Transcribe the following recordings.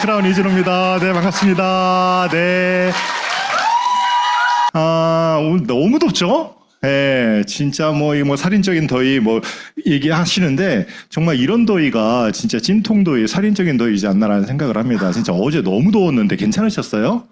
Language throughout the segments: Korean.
크라운 이준호입니다. 네, 반갑습니다. 네. 오늘 너무 덥죠? 예, 진짜 살인적인 더위 얘기하시는데, 정말 이런 더위가 진짜 찜통 더위, 살인적인 더위이지 않나라는 생각을 합니다. 진짜 어제 너무 더웠는데 괜찮으셨어요?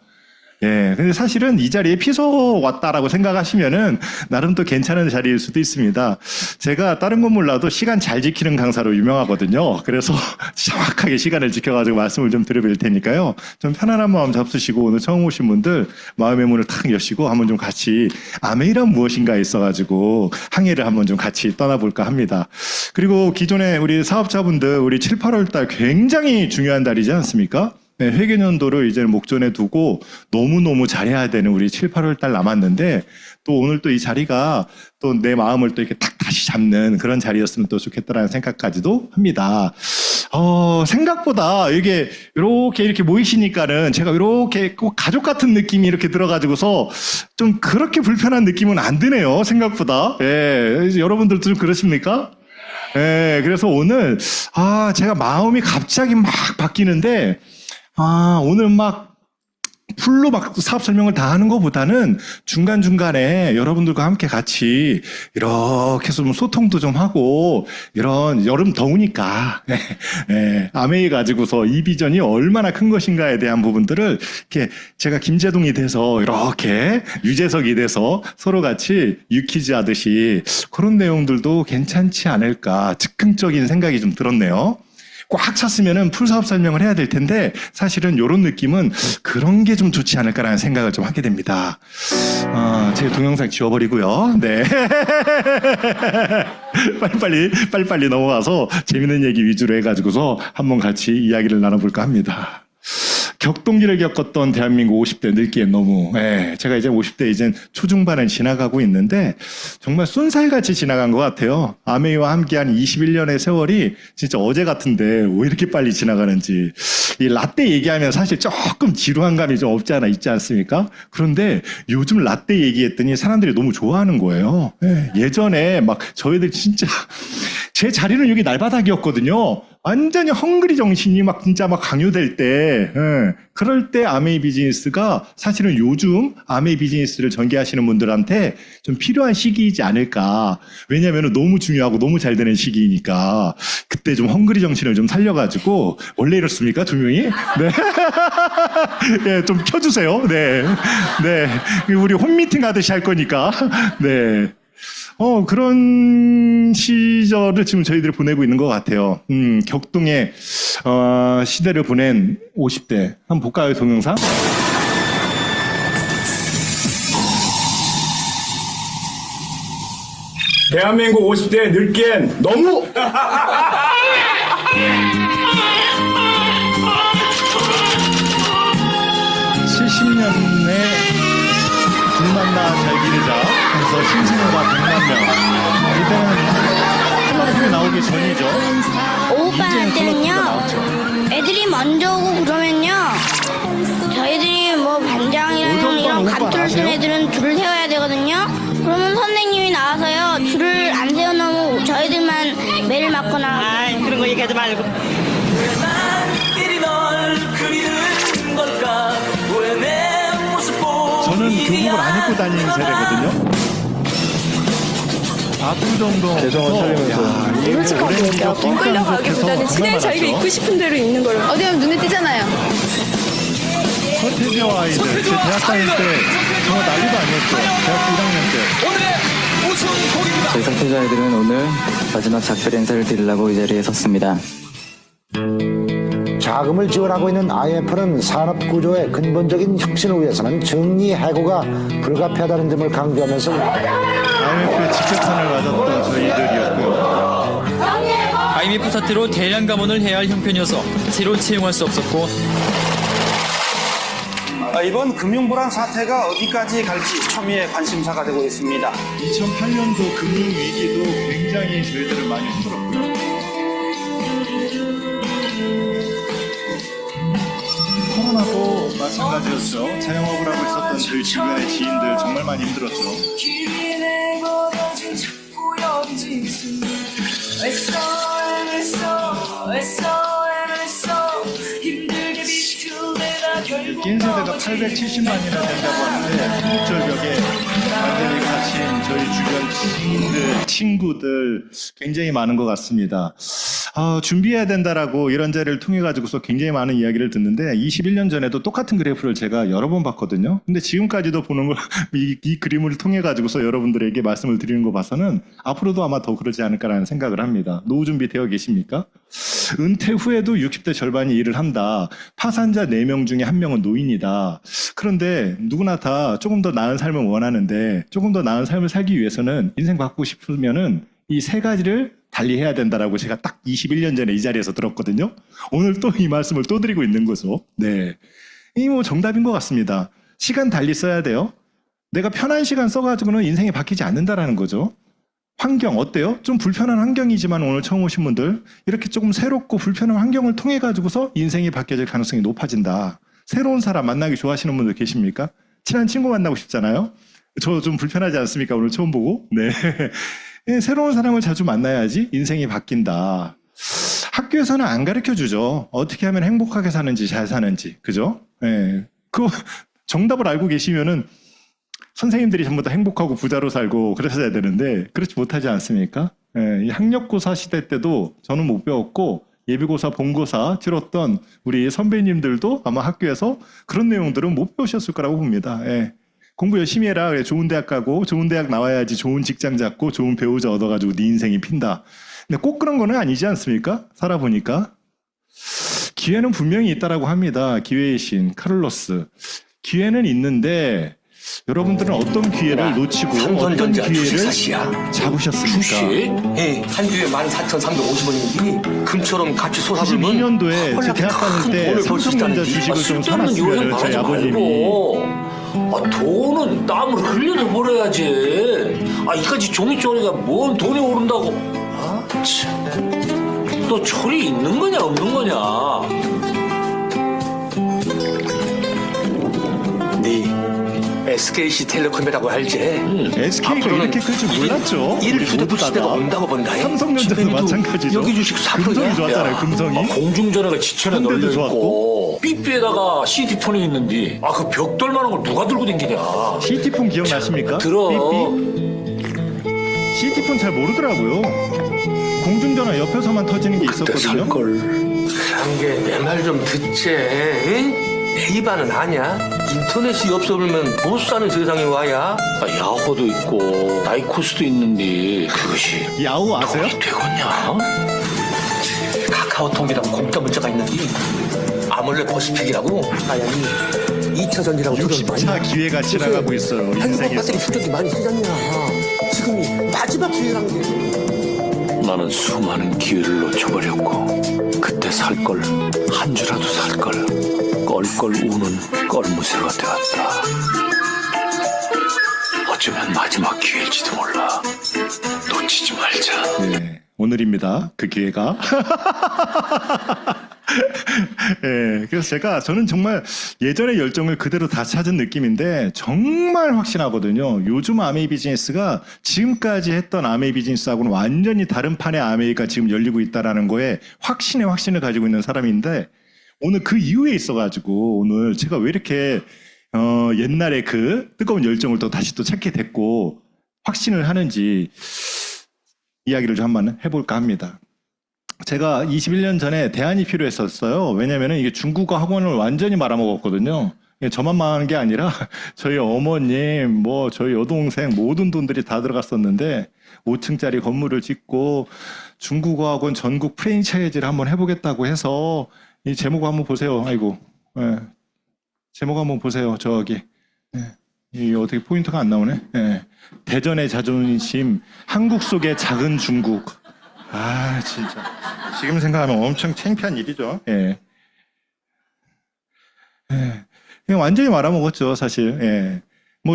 예, 근데 사실은 이 자리에 피서 왔다라고 생각하시면은 나름 또 괜찮은 자리일 수도 있습니다. 제가 다른 건 몰라도 시간 잘 지키는 강사로 유명하거든요. 그래서 정확하게 시간을 지켜가지고 말씀을 좀 드려볼 테니까요. 좀 편안한 마음 잡수시고 오늘 처음 오신 분들 마음의 문을 탁 여시고 한번 좀 같이 아메이란 무엇인가에 있어가지고 항해를 한번 좀 같이 떠나볼까 합니다. 그리고 기존에 우리 사업자분들 우리 7, 8월 달 굉장히 중요한 달이지 않습니까? 네, 회계년도를 이제 목전에 두고 너무너무 잘해야 되는 우리 7, 8월 달 남았는데 또 오늘 또 이 자리가 또 내 마음을 또 이렇게 탁 다시 잡는 그런 자리였으면 또 좋겠다라는 생각까지도 합니다. 생각보다 이게 이렇게 모이시니까는 제가 이렇게 꼭 가족 같은 느낌이 이렇게 들어가지고서 좀 그렇게 불편한 느낌은 안 드네요. 생각보다. 예, 여러분들도 좀 그러십니까? 예, 그래서 오늘 제가 마음이 갑자기 막 바뀌는데 오늘 풀로 사업 설명을 다 하는 것보다는 중간중간에 여러분들과 함께 같이 이렇게 좀 소통도 좀 하고, 이런 여름 더우니까, 아메이 가지고서 이 비전이 얼마나 큰 것인가에 대한 부분들을 이렇게 제가 김재동이 돼서 이렇게 유재석이 돼서 서로 같이 유퀴즈 하듯이 그런 내용들도 괜찮지 않을까, 즉흥적인 생각이 좀 들었네요. 꽉 찼으면은 풀사업 설명을 해야 될 텐데 사실은 이런 느낌은 그런 게 좀 좋지 않을까라는 생각을 좀 하게 됩니다. 제 동영상 지워버리고요. 네. 빨리빨리 넘어가서 재밌는 얘기 위주로 해가지고서 한번 같이 이야기를 나눠볼까 합니다. 격동기를 겪었던 대한민국 50대 늙기엔 너무, 제가 이제 50대 이제 초중반을 지나가고 있는데 정말 쏜살같이 지나간 것 같아요. 아메이와 함께한 21년의 세월이 진짜 어제 같은데 왜 이렇게 빨리 지나가는지. 이 라떼 얘기하면 사실 조금 지루한 감이 좀 없지 않아 있지 않습니까? 그런데 요즘 라떼 얘기했더니 사람들이 너무 좋아하는 거예요. 예전에 저희들 진짜 제 자리는 여기 날바닥이었거든요. 완전히 헝그리 정신이 진짜 강요될 때, 그럴 때 아메이 비즈니스가 사실은 요즘 아메이 비즈니스를 전개하시는 분들한테 좀 필요한 시기이지 않을까. 왜냐하면 너무 중요하고 너무 잘 되는 시기이니까 그때 좀 헝그리 정신을 좀 살려가지고, 원래 이렇습니까? 두 명이? 네. 네, 좀 켜주세요. 네. 네. 우리 홈미팅 하듯이 할 거니까. 네. 그런 시절을 지금 저희들이 보내고 있는 것 같아요. 격동의, 시대를 보낸 50대. 한번 볼까요, 동영상? 대한민국 50대 늙기엔 너무! 70년에 불만나 잘 기르자. 그래서 신생아가 100만 명. 이때는 컬러풀이 나오기 전이죠. 오빠 때는요, 애들이 먼저 오고 그러면요, 저희들이 반장이랑 이런 가투를 쓴 애들은 줄을 세워야 되거든요. 그러면 선생님이 나와서요, 줄을 안 세워놓으면 저희들만 매를 맞거나. 그런 거 얘기하지 말고. 저는 교복을 안 입고 다니는 세대거든요. 아투정도 대성원 차리면서 솔직하게 얘기하고 돈 끌려가기보다는 친해 자기가 입고 싶은 대로 입는 거를 어디 가면 눈에 띄잖아요. 서태지와 아이들 제 대학 다닐 때 정말 난리도 아니었죠. 대학교 1학년 때. 저희 서태지 아이들은 오늘 마지막 작별 인사를 드리려고 이 자리에 섰습니다. 자금을 지원하고 있는 IMF는 산업 구조의 근본적인 혁신을 위해서는 정리 해고가 불가피하다는 점을 강조하면서 IMF의 직격탄을 맞았던 저희들이었고요. IMF 사태로 대량 감원을 해야 할 형편이어서 새로 채용할 수 없었고, 이번 금융불안 사태가 어디까지 갈지 초미의 관심사가 되고 있습니다. 2008년도 금융위기도 굉장히 저희들을 많이 힘들었고요. 코로나도 마찬가지였죠. 자영업을 하고 있었던 저희 주변의 지인들 정말 많이 힘들었죠. 애써 힘들게 낀 세대가 870만이나 된다고 하는데 국절벽에 완전히 갇힌 저희 주변 지인들, 친구들 굉장히 많은 것 같습니다. 준비해야 된다라고 이런 자리를 통해 가지고서 굉장히 많은 이야기를 듣는데 21년 전에도 똑같은 그래프를 제가 여러 번 봤거든요. 근데 지금까지도 보는 걸 이 그림을 통해 가지고서 여러분들에게 말씀을 드리는 거 봐서는 앞으로도 아마 더 그러지 않을까라는 생각을 합니다. 노후 준비 되어 계십니까? 은퇴 후에도 60대 절반이 일을 한다. 파산자 4명 중에 1명은 노인이다. 그런데 누구나 다 조금 더 나은 삶을 원하는데 조금 더 나은 삶을 살기 위해서는 인생 바꾸고 싶으면은 이 세 가지를 달리해야 된다라고 제가 딱 21년 전에 이 자리에서 들었거든요. 오늘 또 이 말씀을 또 드리고 있는 거죠. 네. 이 뭐 정답인 것 같습니다. 시간 달리 써야 돼요. 내가 편한 시간 써가지고는 인생이 바뀌지 않는다라는 거죠. 환경 어때요? 좀 불편한 환경이지만 오늘 처음 오신 분들 이렇게 조금 새롭고 불편한 환경을 통해 가지고서 인생이 바뀌어질 가능성이 높아진다. 새로운 사람 만나기 좋아하시는 분들 계십니까? 친한 친구 만나고 싶잖아요. 저 좀 불편하지 않습니까? 오늘 처음 보고. 네. 새로운 사람을 자주 만나야지 인생이 바뀐다. 학교에서는 안 가르쳐 주죠. 어떻게 하면 행복하게 사는지 잘 사는지. 그죠? 네. 그 정답을 알고 계시면은 선생님들이 전부 다 행복하고 부자로 살고 그러셔야 되는데 그렇지 못하지 않습니까? 예, 이 학력고사 시대 때도 저는 못 배웠고 예비고사, 본고사 치렀던 우리 선배님들도 아마 학교에서 그런 내용들은 못 배우셨을 거라고 봅니다. 예. 공부 열심히 해라. 그래, 좋은 대학 가고 좋은 대학 나와야지 좋은 직장 잡고 좋은 배우자 얻어가지고 네 인생이 핀다. 근데 꼭 그런 거는 아니지 않습니까? 살아보니까. 기회는 분명히 있다라고 합니다. 기회의 신 카를로스. 기회는 있는데 여러분들은 어떤 기회를 놓치고 어떤 기회를 잡으셨습니까? 예, 한 주에 14,350원인데 금처럼 같이 쏟아불면 92년도에 제 대학 다닐 때 삼성전자 주식을 좀 사놨어요. 저희 아버님이. 돈은 땀을 흘려서 벌어야지. 이까지 종이쪼리가 뭔 돈이 오른다고. 참. 또 철이 있는 거냐 없는 거냐. SKC텔레콤이라고 알지? SK가 이렇게 클 줄 몰랐죠. 일 우리 부대도 모두 시대가 다. 온다고 본다. 삼성전자도 마찬가지죠. 여기 주식 4%냐? 금성이 좋았잖아요. 금성이. 공중전화가 지천에 현대도 널려 좋았고. 있고 CD에다가 CD폰이 있는데 그 벽돌만한 걸 누가 들고 다니냐. CT폰 기억나십니까? 들어. 삐삐? CT폰 잘 모르더라고요. 공중전화 옆에서만 터지는 게 있었거든요. 한게 내 말 좀 듣지. 응? 네이버는 아냐? 인터넷이 없으면 못 사는 세상에 와야. 야호도 있고 나이코스도 있는데 그것이 야후 아세요? 돈이 되겠냐? 카카오톡이랑 공짜 문자가 있는데 아몰레 퍼시픽이라고 2차전지라고 60차 기회가 지나가고 있어요. 핸드폰 인생에서. 배터리 충전기 많이 쓰잖냐. 지금이 마지막 기회라는 게. 나는 수많은 기회를 놓쳐버렸고 그때 살 걸 한 주라도 살 걸 껄껄 우는 껄무새가 되었다. 어쩌면 마지막 기회일지도 몰라. 놓치지 말자. 네, 오늘입니다. 그 기회가. 예, 그래서 저는 정말 예전의 열정을 그대로 다 찾은 느낌인데 정말 확신하거든요. 요즘 아메이 비즈니스가 지금까지 했던 아메이 비즈니스하고는 완전히 다른 판의 아메이가 지금 열리고 있다라는 거에 확신을 가지고 있는 사람인데 오늘 그 이유에 있어가지고 오늘 제가 왜 이렇게 옛날에 그 뜨거운 열정을 또 다시 또 찾게 됐고 확신을 하는지 이야기를 좀 한번 해볼까 합니다. 제가 21년 전에 대안이 필요했었어요. 왜냐면은 이게 중국어 학원을 완전히 말아먹었거든요. 저만 망한 게 아니라 저희 어머님, 저희 여동생 모든 돈들이 다 들어갔었는데 5층짜리 건물을 짓고 중국어 학원 전국 프랜차이즈를 한번 해보겠다고 해서 이 제목 한번 보세요. 아이고, 예. 제목 한번 보세요. 저기. 예. 이 어떻게 포인트가 안 나오네. 예. 대전의 자존심, 한국 속의 작은 중국. 진짜. 지금 생각하면 엄청 창피한 일이죠. 예. 예. 그냥 완전히 말아먹었죠, 사실. 예.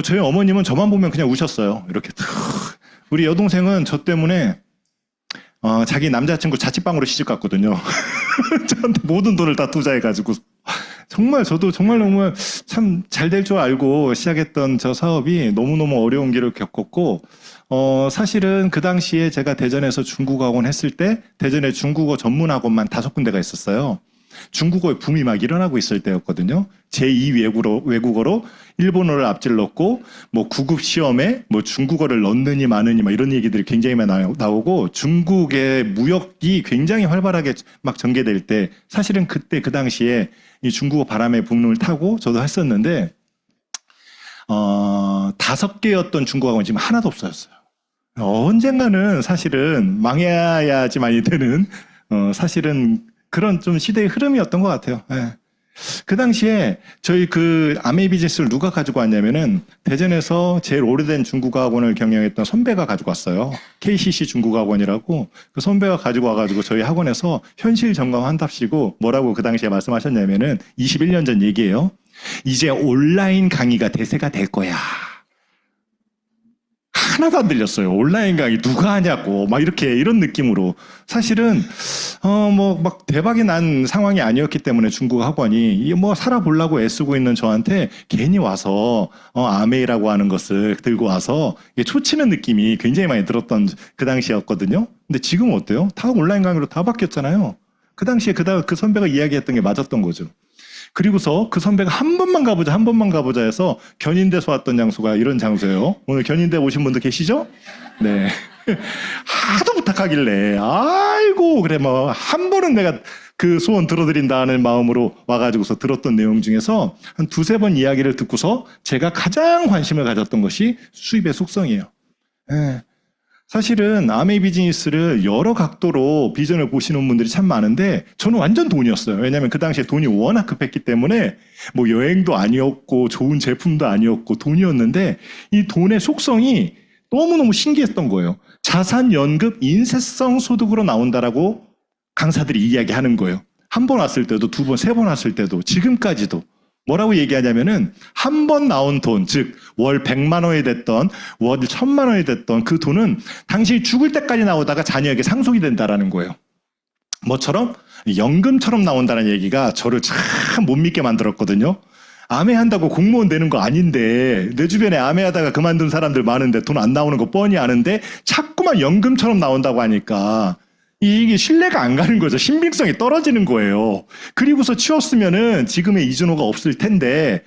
저희 어머님은 저만 보면 그냥 우셨어요. 이렇게. 우리 여동생은 저 때문에, 자기 남자친구 자취방으로 시집 갔거든요. 저한테 모든 돈을 다 투자해가지고. 정말 저도 정말 참 잘 될 줄 알고 시작했던 저 사업이 너무너무 어려운 길을 겪었고, 사실은 그 당시에 제가 대전에서 중국어 학원 했을 때 대전에 중국어 전문 학원만 5군데가 있었어요. 중국어의 붐이 막 일어나고 있을 때였거든요. 제2 외국어로 일본어를 앞질렀고 뭐 9급 시험에 뭐 중국어를 넣느니 마느니 막 이런 얘기들이 굉장히 많이 나오고 중국의 무역이 굉장히 활발하게 막 전개될 때 사실은 그때 그 당시에 이 중국어 바람의 북름을 타고 저도 했었는데 5개였던 중국어 학원이 지금 하나도 없어졌어요. 언젠가는 사실은 망해야지만이 되는 사실은 그런 좀 시대의 흐름이었던 것 같아요. 예. 그 당시에 저희 그 아메이 비즈니스를 누가 가지고 왔냐면은 대전에서 제일 오래된 중국어 학원을 경영했던 선배가 가지고 왔어요. KCC 중국어 학원이라고 그 선배가 가지고 와가지고 저희 학원에서 현실 점검한답시고 뭐라고 그 당시에 말씀하셨냐면은 21년 전 얘기예요. 이제 온라인 강의가 대세가 될 거야. 하나도 안 들렸어요. 온라인 강의 누가 하냐고 막 이렇게 이런 느낌으로 사실은 뭐 막 대박이 난 상황이 아니었기 때문에 중국 학원이 이 뭐 살아보려고 애쓰고 있는 저한테 괜히 와서 아메이라고 하는 것을 들고 와서 초치는 느낌이 굉장히 많이 들었던 그 당시였거든요. 근데 지금은 어때요? 다 온라인 강의로 다 바뀌었잖아요. 그 당시에 그 선배가 이야기했던 게 맞았던 거죠. 그리고서 그 선배가 한 번만 가보자 해서 견인대에서 왔던 장소가 이런 장소예요. 오늘 견인대 오신 분들 계시죠? 네. 하도 부탁하길래, 아이고, 그래, 뭐, 한 번은 내가 그 소원 들어드린다는 마음으로 와가지고서 들었던 내용 중에서 한 2-3번 이야기를 듣고서 제가 가장 관심을 가졌던 것이 수입의 속성이에요. 네. 사실은 아메이 비즈니스를 여러 각도로 비전을 보시는 분들이 참 많은데 저는 완전 돈이었어요. 왜냐하면 그 당시에 돈이 워낙 급했기 때문에 뭐 여행도 아니었고 좋은 제품도 아니었고 돈이었는데 이 돈의 속성이 너무너무 신기했던 거예요. 자산, 연금, 인쇄성 소득으로 나온다라고 강사들이 이야기하는 거예요. 한 번 왔을 때도 2번, 3번 왔을 때도 지금까지도. 뭐라고 얘기하냐면은 한 번 나온 돈, 즉 월 100만 원이 됐던 월 1000만 원이 됐던 그 돈은 당신이 죽을 때까지 나오다가 자녀에게 상속이 된다라는 거예요. 뭐처럼? 연금처럼 나온다는 얘기가 저를 참 못 믿게 만들었거든요. 아메 한다고 공무원 되는 거 아닌데 내 주변에 아메 하다가 그만둔 사람들 많은데 돈 안 나오는 거 뻔히 아는데 자꾸만 연금처럼 나온다고 하니까 이게 신뢰가 안 가는 거죠. 신빙성이 떨어지는 거예요. 그리고서 치웠으면은 지금의 이준호가 없을 텐데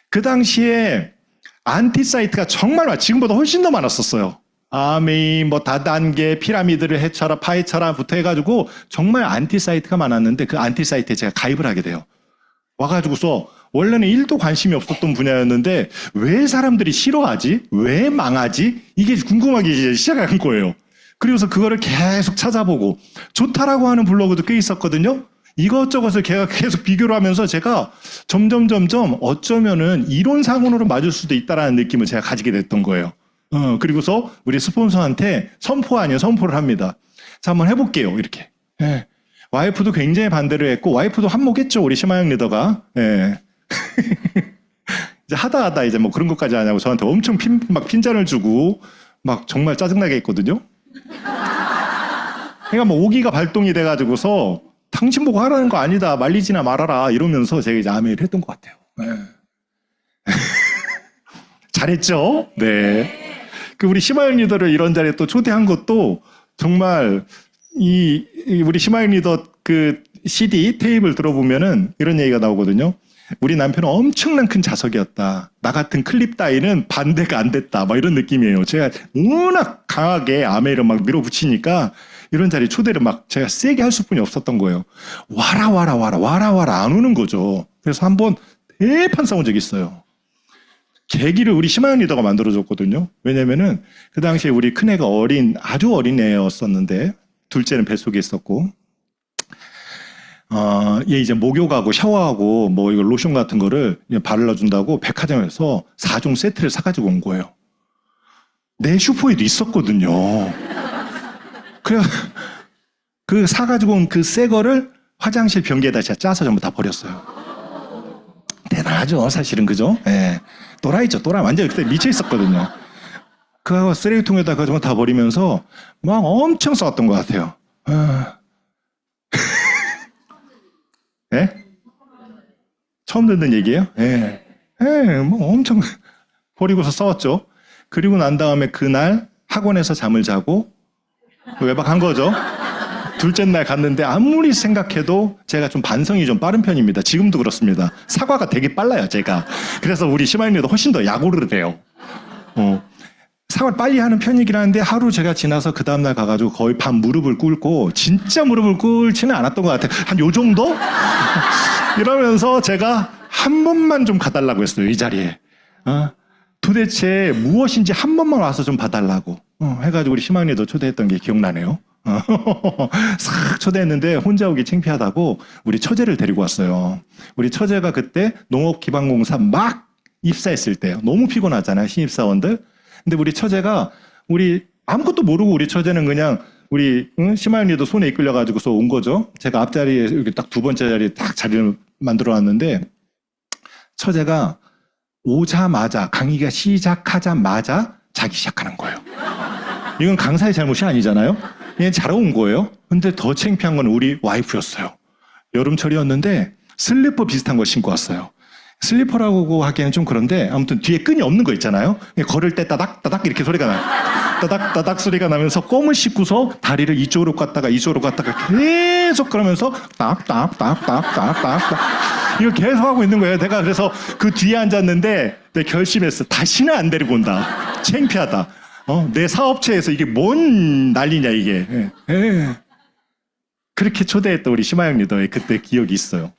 그 당시에 안티 사이트가 정말 지금보다 훨씬 더 많았었어요. 아메이 뭐 다단계 피라미드를 해쳐라 파헤쳐라부터 해가지고 정말 안티 사이트가 많았는데 그 안티 사이트에 제가 가입을 하게 돼요. 와가지고서 원래는 1도 관심이 없었던 분야였는데 왜 사람들이 싫어하지? 왜 망하지? 이게 궁금하기 이제 시작한 거예요. 그리고서 그거를 계속 찾아보고 좋다라고 하는 블로그도 꽤 있었거든요. 이것저것을 계속 비교를 하면서 제가 점점 어쩌면은 이론상으로 맞을 수도 있다라는 느낌을 제가 가지게 됐던 거예요. 그리고서 우리 스폰서한테 선포 아니에요. 선포를 합니다. 자, 한번 해볼게요. 이렇게. 예. 와이프도 굉장히 반대를 했고 와이프도 한몫했죠. 우리 심하영 리더가. 예. 이제 하다 이제 뭐 그런 것까지 하냐고 저한테 엄청 핀잔을 주고 막 정말 짜증나게 했거든요. 그러니까 뭐 오기가 발동이 돼가지고서 당신 보고 하라는 거 아니다 말리지나 말아라 이러면서 제가 이제 아메이를 했던 것 같아요. 네. 잘했죠? 네. 그 우리 심하영 리더를 이런 자리에 또 초대한 것도 정말 우리 심하영 리더 그 CD 테이프를 들어보면은 이런 얘기가 나오거든요. 우리 남편은 엄청난 큰 자석이었다. 나 같은 클립 따위는 반대가 안 됐다. 막 이런 느낌이에요. 제가 워낙 강하게 아메이를 막 밀어붙이니까 이런 자리 초대를 막 제가 세게 할 수뿐이 없었던 거예요. 와라 안 오는 거죠. 그래서 한번 대판 싸운 적이 있어요. 계기를 우리 심하영 리더가 만들어줬거든요. 왜냐면은 그 당시에 우리 큰애가 아주 어린 애였었는데 둘째는 뱃속에 있었고 얘 이제 목욕하고 샤워하고 뭐 이거 로션 같은 거를 바르러준다고 백화점에서 4종 세트를 사가지고 온 거예요. 내 슈퍼에도 있었거든요. 그래 그 사가지고 온 그 새 거를 화장실 변기에다 제가 짜서 전부 다 버렸어요. 대단하죠, 사실은 그죠? 예. 또라이죠, 또라이. 완전 그때 미쳐 있었거든요. 그거 쓰레기통에다 가지고 다 버리면서 막 엄청 싸웠던 것 같아요. 예? 처음 듣는 얘기예요? 예. 예, 뭐 엄청 버리고서 싸웠죠. 그리고 난 다음에 그날 학원에서 잠을 자고 외박한 거죠. 둘째 날 갔는데 아무리 생각해도 제가 좀 반성이 좀 빠른 편입니다. 지금도 그렇습니다. 사과가 되게 빨라요, 제가. 그래서 우리 시마이님도 훨씬 더 약오를 해요. 사과를 빨리 하는 편이긴 한데 하루 제가 지나서 그 다음날 가가지고 거의 반 무릎을 꿇고 진짜 무릎을 꿇지는 않았던 것 같아요. 한 요 정도? 이러면서 제가 한 번만 좀 가달라고 했어요, 이 자리에. 도대체 무엇인지 한 번만 와서 좀 봐달라고 해가지고 우리 시마이님도 초대했던 게 기억나네요. 싹 초대했는데 혼자 오기 창피하다고 우리 처제를 데리고 왔어요. 우리 처제가 그때 농업기반공사 막 입사했을 때요. 너무 피곤하잖아요, 신입사원들. 근데 우리 처제가 우리 아무것도 모르고 우리 처제는 그냥 우리 시마이님도 손에 이끌려가지고서 온 거죠. 제가 앞자리에 여기 딱 두 번째 자리에 딱 자리를 만들어놨는데 처제가 오자마자 강의가 시작하자마자 자기 시작하는 거예요. 이건 강사의 잘못이 아니잖아요. 그냥 잘 온 거예요. 근데 더 창피한 건 우리 와이프였어요. 여름철이었는데 슬리퍼 비슷한 거 신고 왔어요. 슬리퍼라고 하기에는 좀 그런데 아무튼 뒤에 끈이 없는 거 있잖아요. 걸을 때 따닥따닥 이렇게 소리가 나요. 따닥따닥 소리가 나면서 껌을 씻고서 다리를 이쪽으로 갔다가 이쪽으로 갔다가 계속 그러면서 딱딱딱딱딱딱 이걸 계속 하고 있는 거예요. 내가 그래서 그 뒤에 앉았는데 내가 결심했어. 다시는 안 데리고 온다. 창피하다. 내 사업체에서 이게 뭔 난리냐 이게. 그렇게 초대했던 우리 시마영리더의 그때 기억이 있어요.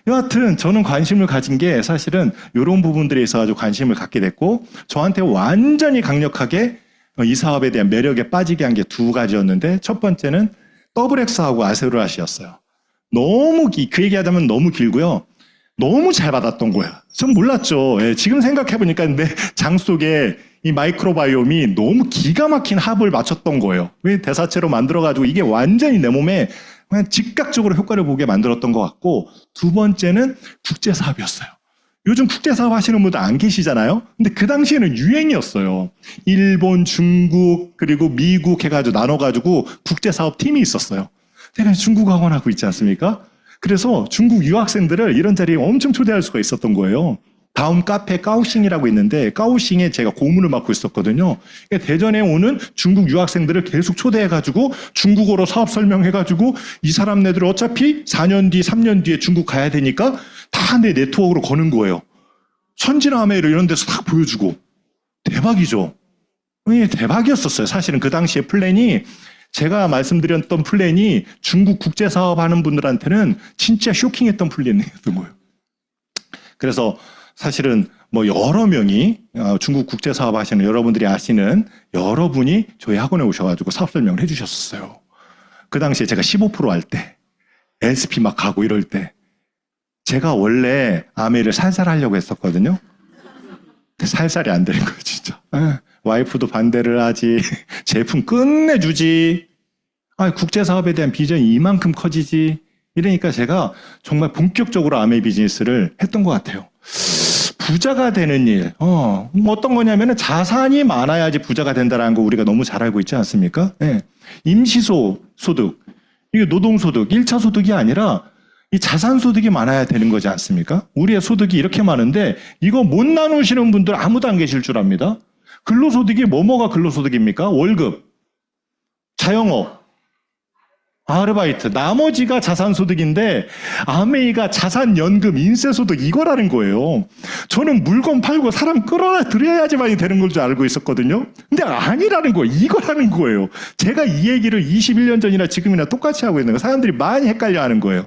여하튼 저는 관심을 가진 게 사실은 이런 부분들에 있어가지고 관심을 갖게 됐고 저한테 완전히 강력하게 이 사업에 대한 매력에 빠지게 한 게 두 가지였는데 첫 번째는 더블엑스하고 아세로라시였어요. 너무 그 얘기하자면 너무 길고요. 너무 잘 받았던 거예요. 전 몰랐죠. 지금 생각해보니까 내 장 속에 이 마이크로바이옴이 너무 기가 막힌 합을 맞췄던 거예요. 대사체로 만들어가지고 이게 완전히 내 몸에 그냥 즉각적으로 효과를 보게 만들었던 것 같고 두 번째는 국제사업이었어요. 요즘 국제사업 하시는 분들 안 계시잖아요. 근데 그 당시에는 유행이었어요. 일본, 중국, 그리고 미국 해가지고 나눠가지고 국제사업 팀이 있었어요. 제가 중국 학원하고 있지 않습니까? 그래서 중국 유학생들을 이런 자리에 엄청 초대할 수가 있었던 거예요. 다음 카페 까오싱이라고 있는데 까오싱에 제가 고문을 맡고 있었거든요. 그러니까 대전에 오는 중국 유학생들을 계속 초대해가지고 중국어로 사업 설명해가지고 이 사람네들 어차피 4년 뒤, 3년 뒤에 중국 가야 되니까 다 내 네트워크로 거는 거예요. 천지남해를 이런 데서 다 보여주고. 대박이죠. 대박이었었어요. 사실은 그 당시에 플랜이 제가 말씀드렸던 플랜이 중국 국제사업 하는 분들한테는 진짜 쇼킹했던 플랜이었던 거예요. 그래서 사실은 뭐 여러 명이 중국 국제사업 하시는 여러분들이 아시는 여러분이 저희 학원에 오셔가지고 사업 설명을 해주셨었어요. 그 당시에 제가 15% 할 때 SP 막 가고 이럴 때 제가 원래 아메이를 살살 하려고 했었거든요. 살살이 안 되는 거예요, 진짜. 와이프도 반대를 하지. 제품 끝내주지. 국제사업에 대한 비전이 이만큼 커지지. 이러니까 제가 정말 본격적으로 아메이 비즈니스를 했던 것 같아요. 부자가 되는 일. 어떤 거냐면은 자산이 많아야지 부자가 된다는 거 우리가 너무 잘 알고 있지 않습니까? 임시소득. 이게 노동소득, 1차 소득이 아니라 이 자산소득이 많아야 되는 거지 않습니까? 우리의 소득이 이렇게 많은데 이거 못 나누시는 분들 아무도 안 계실 줄 압니다. 근로소득이 뭐가 근로소득입니까? 월급, 자영업, 아르바이트, 나머지가 자산소득인데 아메이가 자산연금, 인세소득 이거라는 거예요. 저는 물건 팔고 사람 끌어들여야지만이 되는 걸 줄 알고 있었거든요. 근데 아니라는 거예요. 이거라는 거예요. 제가 이 얘기를 21년 전이나 지금이나 똑같이 하고 있는 거예요. 사람들이 많이 헷갈려 하는 거예요.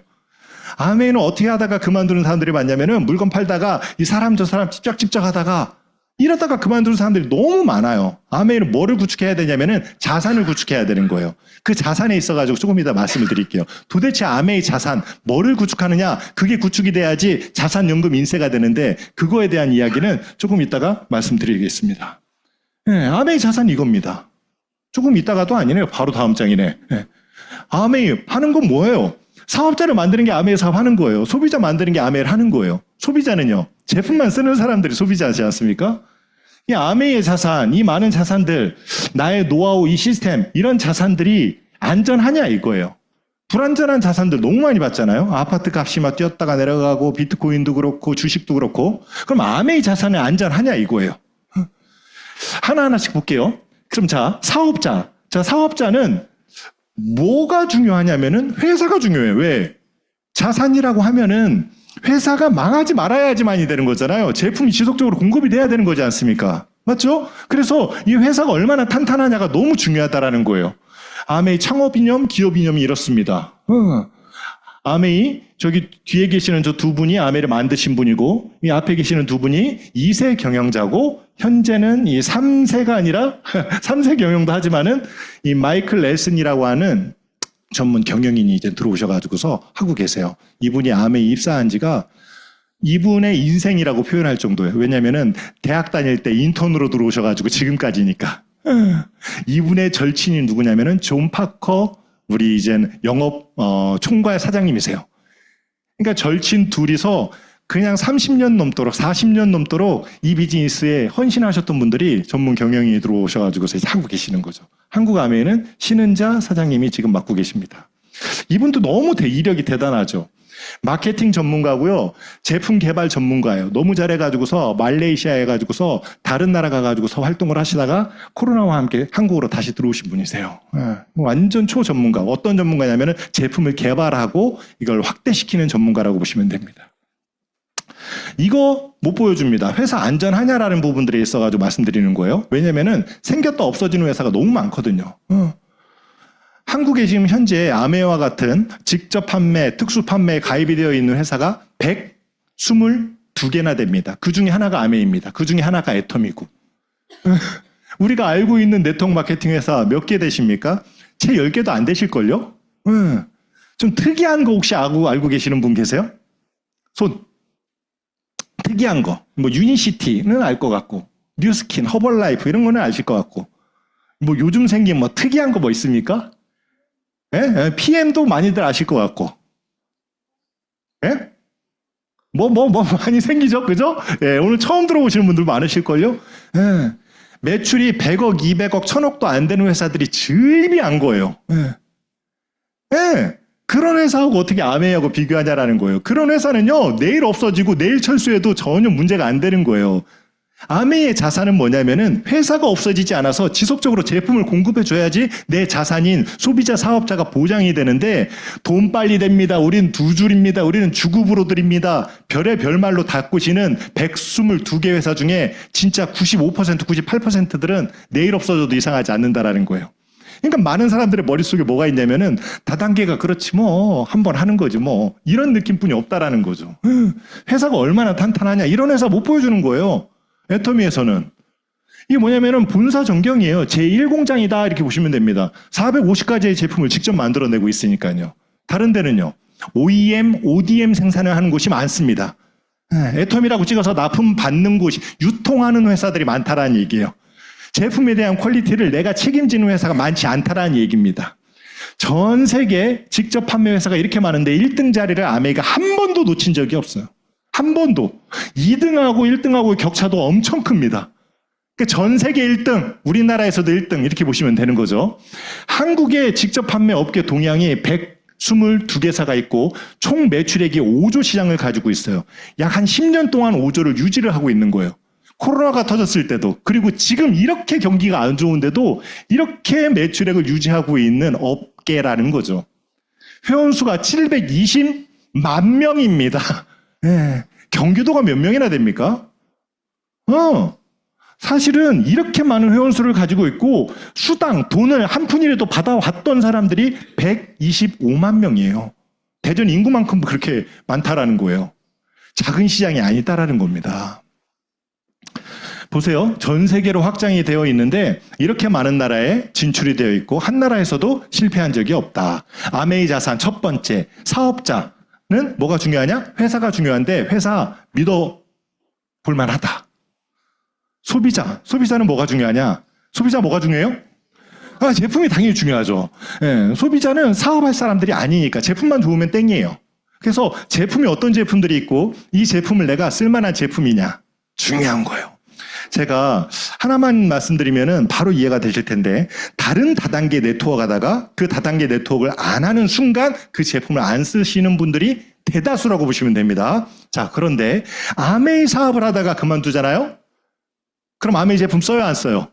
아메이는 어떻게 하다가 그만두는 사람들이 많냐면은 물건 팔다가 이 사람 저 사람 찝쩍찝쩍 하다가 이러다가 그만두는 사람들이 너무 많아요. 아메이는 뭐를 구축해야 되냐면은 자산을 구축해야 되는 거예요. 그 자산에 있어가지고 조금 이따 말씀을 드릴게요. 도대체 아메이 자산, 뭐를 구축하느냐? 그게 구축이 돼야지 자산연금 인세가 되는데 그거에 대한 이야기는 조금 이따가 말씀드리겠습니다. 아메이 자산 이겁니다. 조금 이따가도 아니네요. 바로 다음 장이네. 아메이 하는 건 뭐예요? 사업자를 만드는 게 아메이 사업 하는 거예요. 소비자 만드는 게 아메이를 하는 거예요. 소비자는요. 제품만 쓰는 사람들이 소비자지 않습니까? 이 아메이의 자산, 이 많은 자산들, 나의 노하우, 이 시스템, 이런 자산들이 안전하냐 이거예요. 불안전한 자산들 너무 많이 봤잖아요. 아파트 값이 막 뛰었다가 내려가고 비트코인도 그렇고 주식도 그렇고. 그럼 아메이 자산은 안전하냐 이거예요. 하나하나씩 볼게요. 그럼 자, 사업자. 자, 사업자는 뭐가 중요하냐면은 회사가 중요해요. 왜? 자산이라고 하면은 회사가 망하지 말아야지만이 되는 거잖아요. 제품이 지속적으로 공급이 돼야 되는 거지 않습니까? 맞죠? 그래서 이 회사가 얼마나 탄탄하냐가 너무 중요하다라는 거예요. 아메이 창업 이념, 기업 이념이 이렇습니다. 아메이 저기 뒤에 계시는 저 두 분이 아메이를 만드신 분이고 이 앞에 계시는 두 분이 2세 경영자고 현재는 이 3세가 아니라 3세 경영도 하지만은 이 마이클 렐슨이라고 하는 전문 경영인이 이제 들어오셔가지고서 하고 계세요. 이분이 아메이 입사한 지가 이분의 인생이라고 표현할 정도예요. 왜냐면은 대학 다닐 때 인턴으로 들어오셔가지고 지금까지니까. 이분의 절친이 누구냐면은 존 파커 우리 이젠 영업 총괄 사장님이세요. 그러니까 절친 둘이서 그냥 30년 넘도록 40년 넘도록 이 비즈니스에 헌신하셨던 분들이 전문 경영인이 들어오셔가지고서 이제 하고 계시는 거죠. 한국 아메이는 신은자 사장님이 지금 맡고 계십니다. 이분도 너무 이력이 대단하죠. 마케팅 전문가고요. 제품 개발 전문가예요. 너무 잘해가지고서 말레이시아에 가지고서 다른 나라 가가지고서 활동을 하시다가 코로나와 함께 한국으로 다시 들어오신 분이세요. 완전 초전문가. 어떤 전문가냐면은 제품을 개발하고 이걸 확대시키는 전문가라고 보시면 됩니다. 이거 못 보여줍니다. 회사 안전하냐라는 부분들이 있어가지고 말씀드리는 거예요. 왜냐면은 생겼다 없어지는 회사가 너무 많거든요. 한국에 지금 현재 아메와 같은 직접 판매, 특수 판매에 가입이 되어 있는 회사가 122개나 됩니다. 그 중에 하나가 아메입니다. 그 중에 하나가 애텀이고. 우리가 알고 있는 네트워크 마케팅 회사 몇 개 되십니까? 채 10개도 안 되실걸요? 좀 특이한 거 혹시 알고 계시는 분 계세요? 손. 특이한 거. 뭐 유니시티는 알 것 같고, 뉴스킨, 허벌라이프 이런 거는 아실 것 같고. 뭐 요즘 생긴 뭐 특이한 거 뭐 있습니까? 예? PM도 많이들 아실 것 같고. 예? 뭐 많이 생기죠? 그죠? 예, 오늘 처음 들어오시는 분들 많으실걸요? 예. 매출이 100억, 200억, 1000억도 안 되는 회사들이 즐비한 거예요. 예. 예. 그런 회사하고 어떻게 아메이하고 비교하냐라는 거예요. 그런 회사는요, 내일 없어지고 내일 철수해도 전혀 문제가 안 되는 거예요. 아메이의 자산은 뭐냐면은 회사가 없어지지 않아서 지속적으로 제품을 공급해 줘야지 내 자산인 소비자 사업자가 보장이 되는데 돈 빨리 됩니다. 우리는 두 줄입니다. 우리는 주급으로 드립니다. 별의 별말로 닫고시는 122개 회사 중에 진짜 95%, 98%들은 내일 없어져도 이상하지 않는다라는 거예요. 그러니까 많은 사람들의 머릿속에 뭐가 있냐면은 다단계가 그렇지 뭐 한번 하는 거지 뭐 이런 느낌뿐이 없다라는 거죠. 회사가 얼마나 탄탄하냐 이런 회사 못 보여주는 거예요. 애터미에서는. 이게 뭐냐면은 본사 전경이에요. 제1공장이다 이렇게 보시면 됩니다. 450가지의 제품을 직접 만들어내고 있으니까요. 다른 데는요. OEM, ODM 생산을 하는 곳이 많습니다. 애터미라고 찍어서 납품 받는 곳이 유통하는 회사들이 많다라는 얘기예요. 제품에 대한 퀄리티를 내가 책임지는 회사가 많지 않다라는 얘기입니다. 전 세계 직접 판매 회사가 이렇게 많은데 1등 자리를 아메이가 한 번도 놓친 적이 없어요. 한 번도. 2등하고 1등하고 격차도 엄청 큽니다. 그러니까 전 세계 1등, 우리나라에서도 1등 이렇게 보시면 되는 거죠. 한국의 직접 판매 업계 동향이 122개사가 있고 총 매출액이 5조 시장을 가지고 있어요. 약 한 10년 동안 5조를 유지를 하고 있는 거예요. 코로나가 터졌을 때도 그리고 지금 이렇게 경기가 안 좋은데도 이렇게 매출액을 유지하고 있는 업계라는 거죠. 회원수가 720만 명입니다. 네. 경기도가 몇 명이나 됩니까? 사실은 이렇게 많은 회원수를 가지고 있고 수당, 돈을 한 푼이라도 받아왔던 사람들이 125만 명이에요. 대전 인구만큼 그렇게 많다라는 거예요. 작은 시장이 아니다라는 겁니다. 보세요. 전 세계로 확장이 되어 있는데 이렇게 많은 나라에 진출이 되어 있고 한 나라에서도 실패한 적이 없다. 아메이 자산 첫 번째, 사업자는 뭐가 중요하냐? 회사가 중요한데 회사 믿어볼 만하다. 소비자는 뭐가 중요하냐? 소비자 뭐가 중요해요? 제품이 당연히 중요하죠. 예, 소비자는 사업할 사람들이 아니니까 제품만 좋으면 땡이에요. 그래서 제품이 어떤 제품들이 있고 이 제품을 내가 쓸만한 제품이냐? 중요한 거예요. 제가 하나만 말씀드리면은 바로 이해가 되실 텐데 다른 다단계 네트워크 하다가 그 다단계 네트워크를 안 하는 순간 그 제품을 안 쓰시는 분들이 대다수라고 보시면 됩니다. 자, 그런데 아메이 사업을 하다가 그만두잖아요? 그럼 아메이 제품 써요, 안 써요?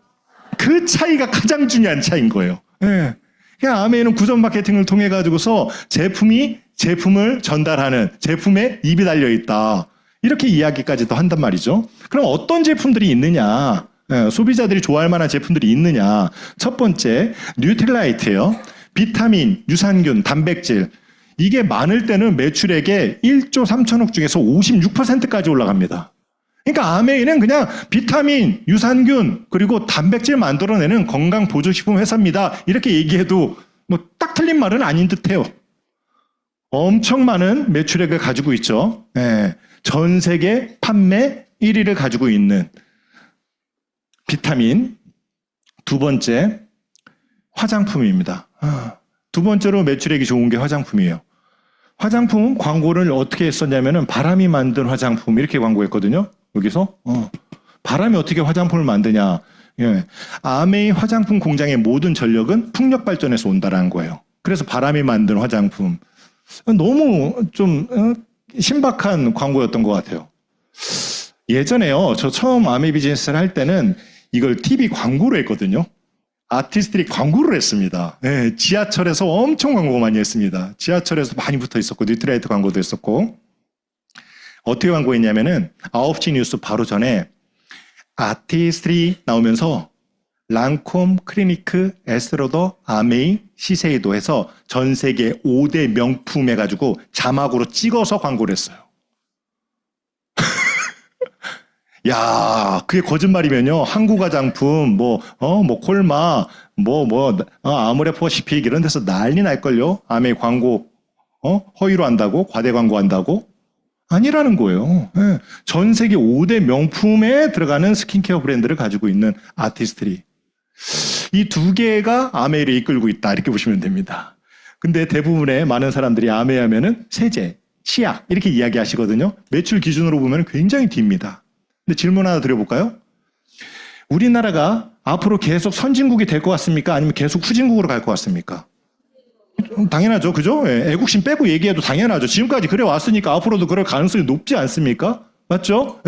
그 차이가 가장 중요한 차이인 거예요. 예. 그냥 아메이는 구전 마케팅을 통해 가지고서 제품을 전달하는 제품에 입이 달려 있다. 이렇게 이야기까지도 한단 말이죠. 그럼 어떤 제품들이 있느냐? 소비자들이 좋아할 만한 제품들이 있느냐? 첫 번째, 뉴트릴라이트예요. 비타민, 유산균, 단백질. 이게 많을 때는 매출액의 1조 3천억 중에서 56%까지 올라갑니다. 그러니까 아메이는 그냥 비타민, 유산균, 그리고 단백질 만들어내는 건강보조식품 회사입니다. 이렇게 얘기해도 뭐 딱 틀린 말은 아닌 듯해요. 엄청 많은 매출액을 가지고 있죠. 전 세계 판매 1위를 가지고 있는 비타민. 두 번째, 화장품입니다. 두 번째로 매출액이 좋은 게 화장품이에요. 화장품 광고를 어떻게 했었냐면은 바람이 만든 화장품 이렇게 광고했거든요. 여기서 바람이 어떻게 화장품을 만드냐. 아메이 화장품 공장의 모든 전력은 풍력 발전에서 온다라는 거예요. 그래서 바람이 만든 화장품. 너무 좀 신박한 광고였던 것 같아요. 예전에요. 저 처음 아메이 비즈니스를 할 때는 이걸 TV 광고로 했거든요. 아티스트들이 광고를 했습니다. 지하철에서 엄청 광고 많이 했습니다. 지하철에서 많이 붙어 있었고 뉴트라이트 광고도 했었고. 어떻게 광고했냐면은 9시 뉴스 바로 전에 아티스트들이 나오면서 랑콤, 크리니크, 에스로더, 아메이, 시세이도 해서 전 세계 5대 명품 해가지고 자막으로 찍어서 광고를 했어요. 야, 그게 거짓말이면요. 한국 화장품, 콜마, 아모레퍼시픽 이런 데서 난리 날걸요. 아메이 광고, 허위로 한다고? 과대 광고 한다고? 아니라는 거예요. 전 세계 5대 명품에 들어가는 스킨케어 브랜드를 가지고 있는 아티스트들이. 이 두 개가 아메이를 이끌고 있다. 이렇게 보시면 됩니다. 근데 대부분의 많은 사람들이 아메이 하면은 세제, 치약 이렇게 이야기하시거든요. 매출 기준으로 보면 굉장히 뒤입니다. 근데 질문 하나 드려볼까요? 우리나라가 앞으로 계속 선진국이 될 것 같습니까? 아니면 계속 후진국으로 갈 것 같습니까? 당연하죠. 그죠? 애국심 빼고 얘기해도 당연하죠. 지금까지 그래 왔으니까 앞으로도 그럴 가능성이 높지 않습니까? 맞죠?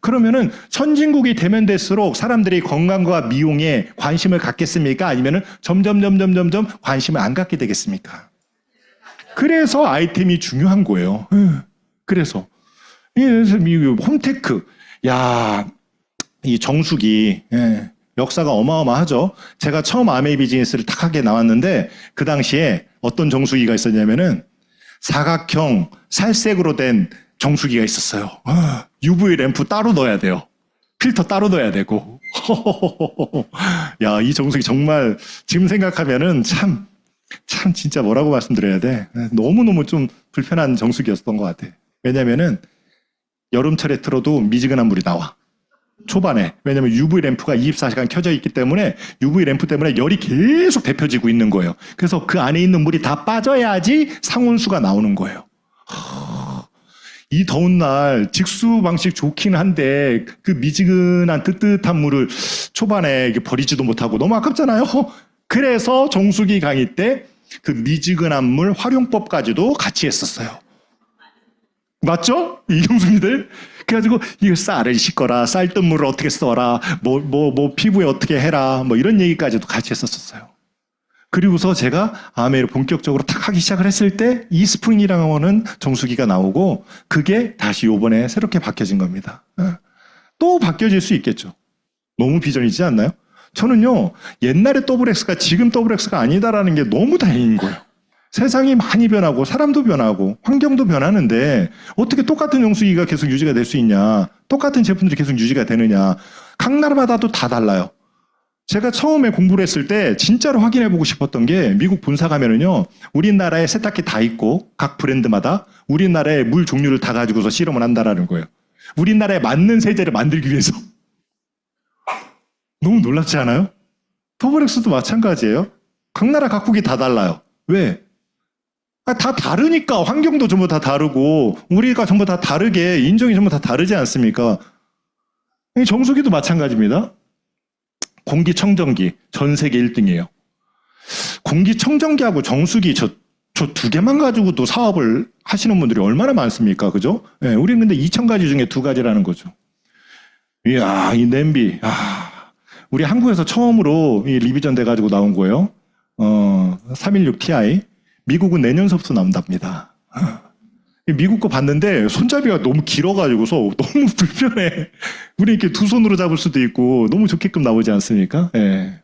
그러면은 선진국이 되면 될수록 사람들이 건강과 미용에 관심을 갖겠습니까? 아니면은 점점 관심을 안 갖게 되겠습니까? 그래서 아이템이 중요한 거예요. 그래서 이 홈테크, 이 정수기, 역사가 어마어마하죠. 제가 처음 아메이 비즈니스를 탁 하게 나왔는데 그 당시에 어떤 정수기가 있었냐면은 사각형 살색으로 된 정수기가 있었어요. UV 램프 따로 넣어야 돼요. 필터 따로 넣어야 되고. 야, 이 정수기 정말 지금 생각하면은 참 진짜 뭐라고 말씀드려야 돼. 너무너무 좀 불편한 정수기였던 것 같아. 왜냐면은 여름철에 틀어도 미지근한 물이 나와. 초반에. 왜냐면 UV 램프가 24시간 켜져 있기 때문에 UV 램프 때문에 열이 계속 데펴지고 있는 거예요. 그래서 그 안에 있는 물이 다 빠져야지 상온수가 나오는 거예요. 이 더운 날 직수 방식 좋긴 한데 그 미지근한 뜨뜻한 물을 초반에 버리지도 못하고 너무 아깝잖아요. 그래서 정수기 강의 때 그 미지근한 물 활용법까지도 같이 했었어요. 맞죠? 이경수님들? 그래가지고 이거 쌀을 씻거라, 쌀뜨물을 어떻게 써라, 피부에 어떻게 해라, 이런 얘기까지도 같이 했었어요. 그리고서 제가 아메이를 본격적으로 탁 하기 시작을 했을 때 이스프링이라고 하는 정수기가 나오고 그게 다시 요번에 새롭게 바뀌어진 겁니다. 또 바뀌어질 수 있겠죠. 너무 비전이지 않나요? 저는요, 옛날에 더블엑스가 지금 더블엑스가 아니다라는 게 너무 다행인 거예요. 세상이 많이 변하고 사람도 변하고 환경도 변하는데 어떻게 똑같은 정수기가 계속 유지가 될 수 있냐. 똑같은 제품들이 계속 유지가 되느냐. 각 나라마다도 다 달라요. 제가 처음에 공부를 했을 때 진짜로 확인해보고 싶었던 게 미국 본사 가면은요. 우리나라에 세탁기 다 있고 각 브랜드마다 우리나라의 물 종류를 다 가지고서 실험을 한다라는 거예요. 우리나라에 맞는 세제를 만들기 위해서. 너무 놀랍지 않아요? 더블엑스도 마찬가지예요. 각 나라 각국이 다 달라요. 왜? 다 다르니까. 환경도 전부 다 다르고 우리가 전부 다 다르게 인종이 전부 다 다르지 않습니까? 정수기도 마찬가지입니다. 공기청정기 전 세계 1등이에요. 공기청정기하고 정수기 저 두 개만 가지고도 사업을 하시는 분들이 얼마나 많습니까? 그죠? 우리는 근데 2,000가지 중에 2가지라는 거죠. 이야, 이 냄비. 우리 한국에서 처음으로 이 리비전 돼가지고 나온 거예요. 316 Ti. 미국은 내년서부터 나온답니다. 미국 거 봤는데 손잡이가 너무 길어가지고서 너무 불편해. 우리 이렇게 두 손으로 잡을 수도 있고 너무 좋게끔 나오지 않습니까? 예.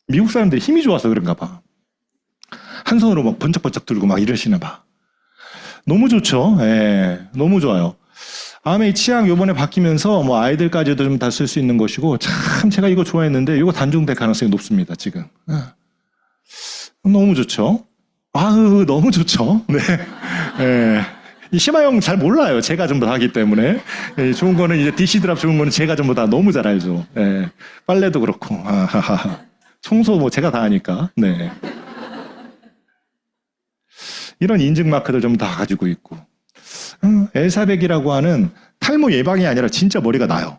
미국 사람들이 힘이 좋아서 그런가 봐. 한 손으로 막 번쩍번쩍 들고 막 이러시나 봐. 너무 좋죠. 예. 너무 좋아요. 아메이 취향 요번에 바뀌면서 뭐 아이들까지도 좀 다 쓸 수 있는 것이고 참 제가 이거 좋아했는데 이거 단종될 가능성이 높습니다, 지금. 너무 좋죠. 아우, 너무 좋죠. 네. 예. 이 심하영 잘 몰라요. 제가 전부 다 하기 때문에. 예, 좋은 거는 이제 DC 드랍 좋은 거는 제가 전부 다 너무 잘 알죠. 예. 빨래도 그렇고. 아하하. 청소 뭐 제가 다 하니까. 네. 이런 인증 마크들 좀 다 가지고 있고. 엘사백이라고 하는 탈모 예방이 아니라 진짜 머리가 나요.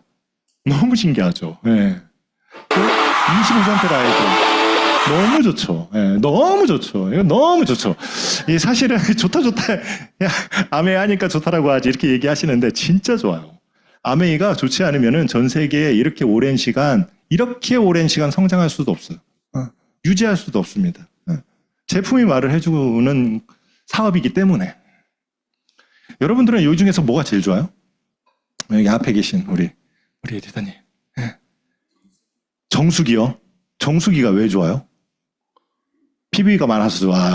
너무 신기하죠. 예. 25cm라 해도. 너무 좋죠. 예, 너무 좋죠. 이거 너무 좋죠. 이 사실은 좋다. 야, 아메이 하니까 좋다라고 하지 이렇게 얘기하시는데 진짜 좋아요. 아메이가 좋지 않으면은 전 세계에 이렇게 오랜 시간 성장할 수도 없어요. 유지할 수도 없습니다. 제품이 말을 해주는 사업이기 때문에. 여러분들은 이 중에서 뭐가 제일 좋아요? 여기 앞에 계신 우리 에디터님. 정수기요. 정수기가 왜 좋아요? PB가 많아서 좋아요.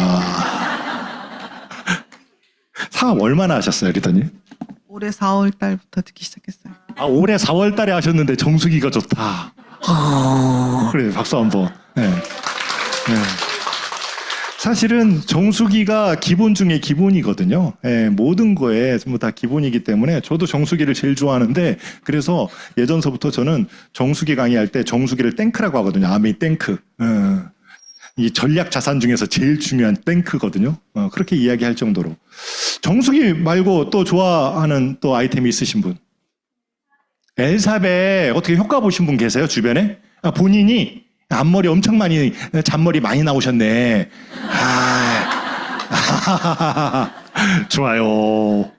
사업 얼마나 하셨어요, 리더님? 올해 4월 달부터 듣기 시작했어요. 아, 올해 4월 달에 하셨는데 정수기가 좋다. 그래, 박수 한번. 네. 사실은 정수기가 기본 중에 기본이거든요. 예, 모든 거에 전부 다 기본이기 때문에 저도 정수기를 제일 좋아하는데 그래서 예전서부터 저는 정수기 강의할 때 정수기를 탱크라고 하거든요. 아메이 탱크. 이 전략 자산 중에서 제일 중요한 탱크거든요. 그렇게 이야기할 정도로. 정수기 말고 또 좋아하는 또 아이템이 있으신 분? 엘사백 어떻게 효과 보신 분 계세요? 주변에? 본인이 앞머리 엄청 많이, 잔머리 많이 나오셨네. 좋아요.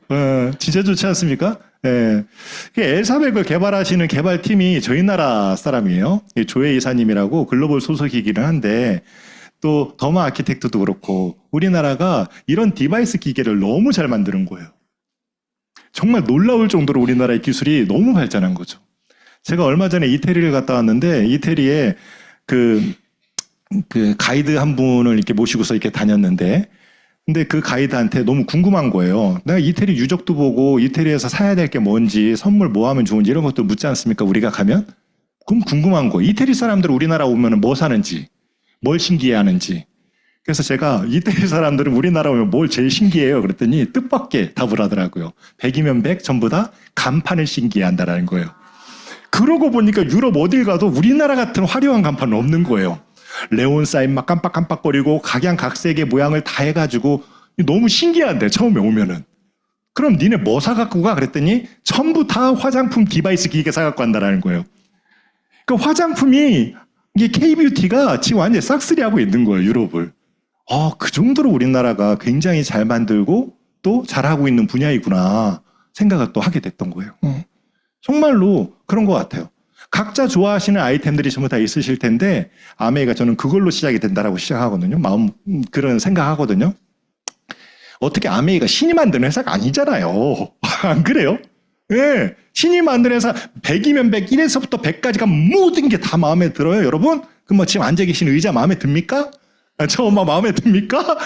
진짜 좋지 않습니까? 예. 엘사백을 개발하시는 개발팀이 저희 나라 사람이에요. 조혜 이사님이라고 글로벌 소속이기는 한데, 또 더마 아키텍트도 그렇고, 우리나라가 이런 디바이스 기계를 너무 잘 만드는 거예요. 정말 놀라울 정도로 우리나라의 기술이 너무 발전한 거죠. 제가 얼마 전에 이태리를 갔다 왔는데, 이태리에 그 가이드 한 분을 이렇게 모시고서 이렇게 다녔는데, 근데 그 가이드한테 너무 궁금한 거예요. 내가 이태리 유적도 보고 이태리에서 사야 될 게 뭔지, 선물 뭐 하면 좋은지 이런 것도 묻지 않습니까? 우리가 가면? 그럼 궁금한 거예요. 이태리 사람들 우리나라 오면 뭐 사는지, 뭘 신기해하는지. 그래서 제가 이태리 사람들은 우리나라 오면 뭘 제일 신기해요? 그랬더니 뜻밖의 답을 하더라고요. 100이면 100 전부 다 간판을 신기해한다라는 거예요. 그러고 보니까 유럽 어딜 가도 우리나라 같은 화려한 간판은 없는 거예요. 레온 사인 막 깜빡깜빡거리고 각양각색의 모양을 다 해가지고 너무 신기한데 처음에 오면은. 그럼 니네 뭐 사갖고 가? 그랬더니 전부 다 화장품 디바이스 기계 사갖고 간다라는 거예요. 그러니까 화장품이 이게 K-뷰티가 지금 완전히 싹쓸이하고 있는 거예요, 유럽을. 그 정도로 우리나라가 굉장히 잘 만들고 또 잘하고 있는 분야이구나 생각을 또 하게 됐던 거예요. 정말로 그런 것 같아요. 각자 좋아하시는 아이템들이 전부 다 있으실 텐데 아메이가 저는 그걸로 시작이 된다라고 시작하거든요. 그런 생각하거든요. 어떻게 아메이가 신이 만드는 회사가 아니잖아요. 안 그래요? 예. 신이 만드는 회사 100이면 100, 1에서부터 100까지가 모든 게 다 마음에 들어요, 여러분? 그럼 뭐 지금 앉아 계신 의자 마음에 듭니까? 저 엄마 마음에 듭니까?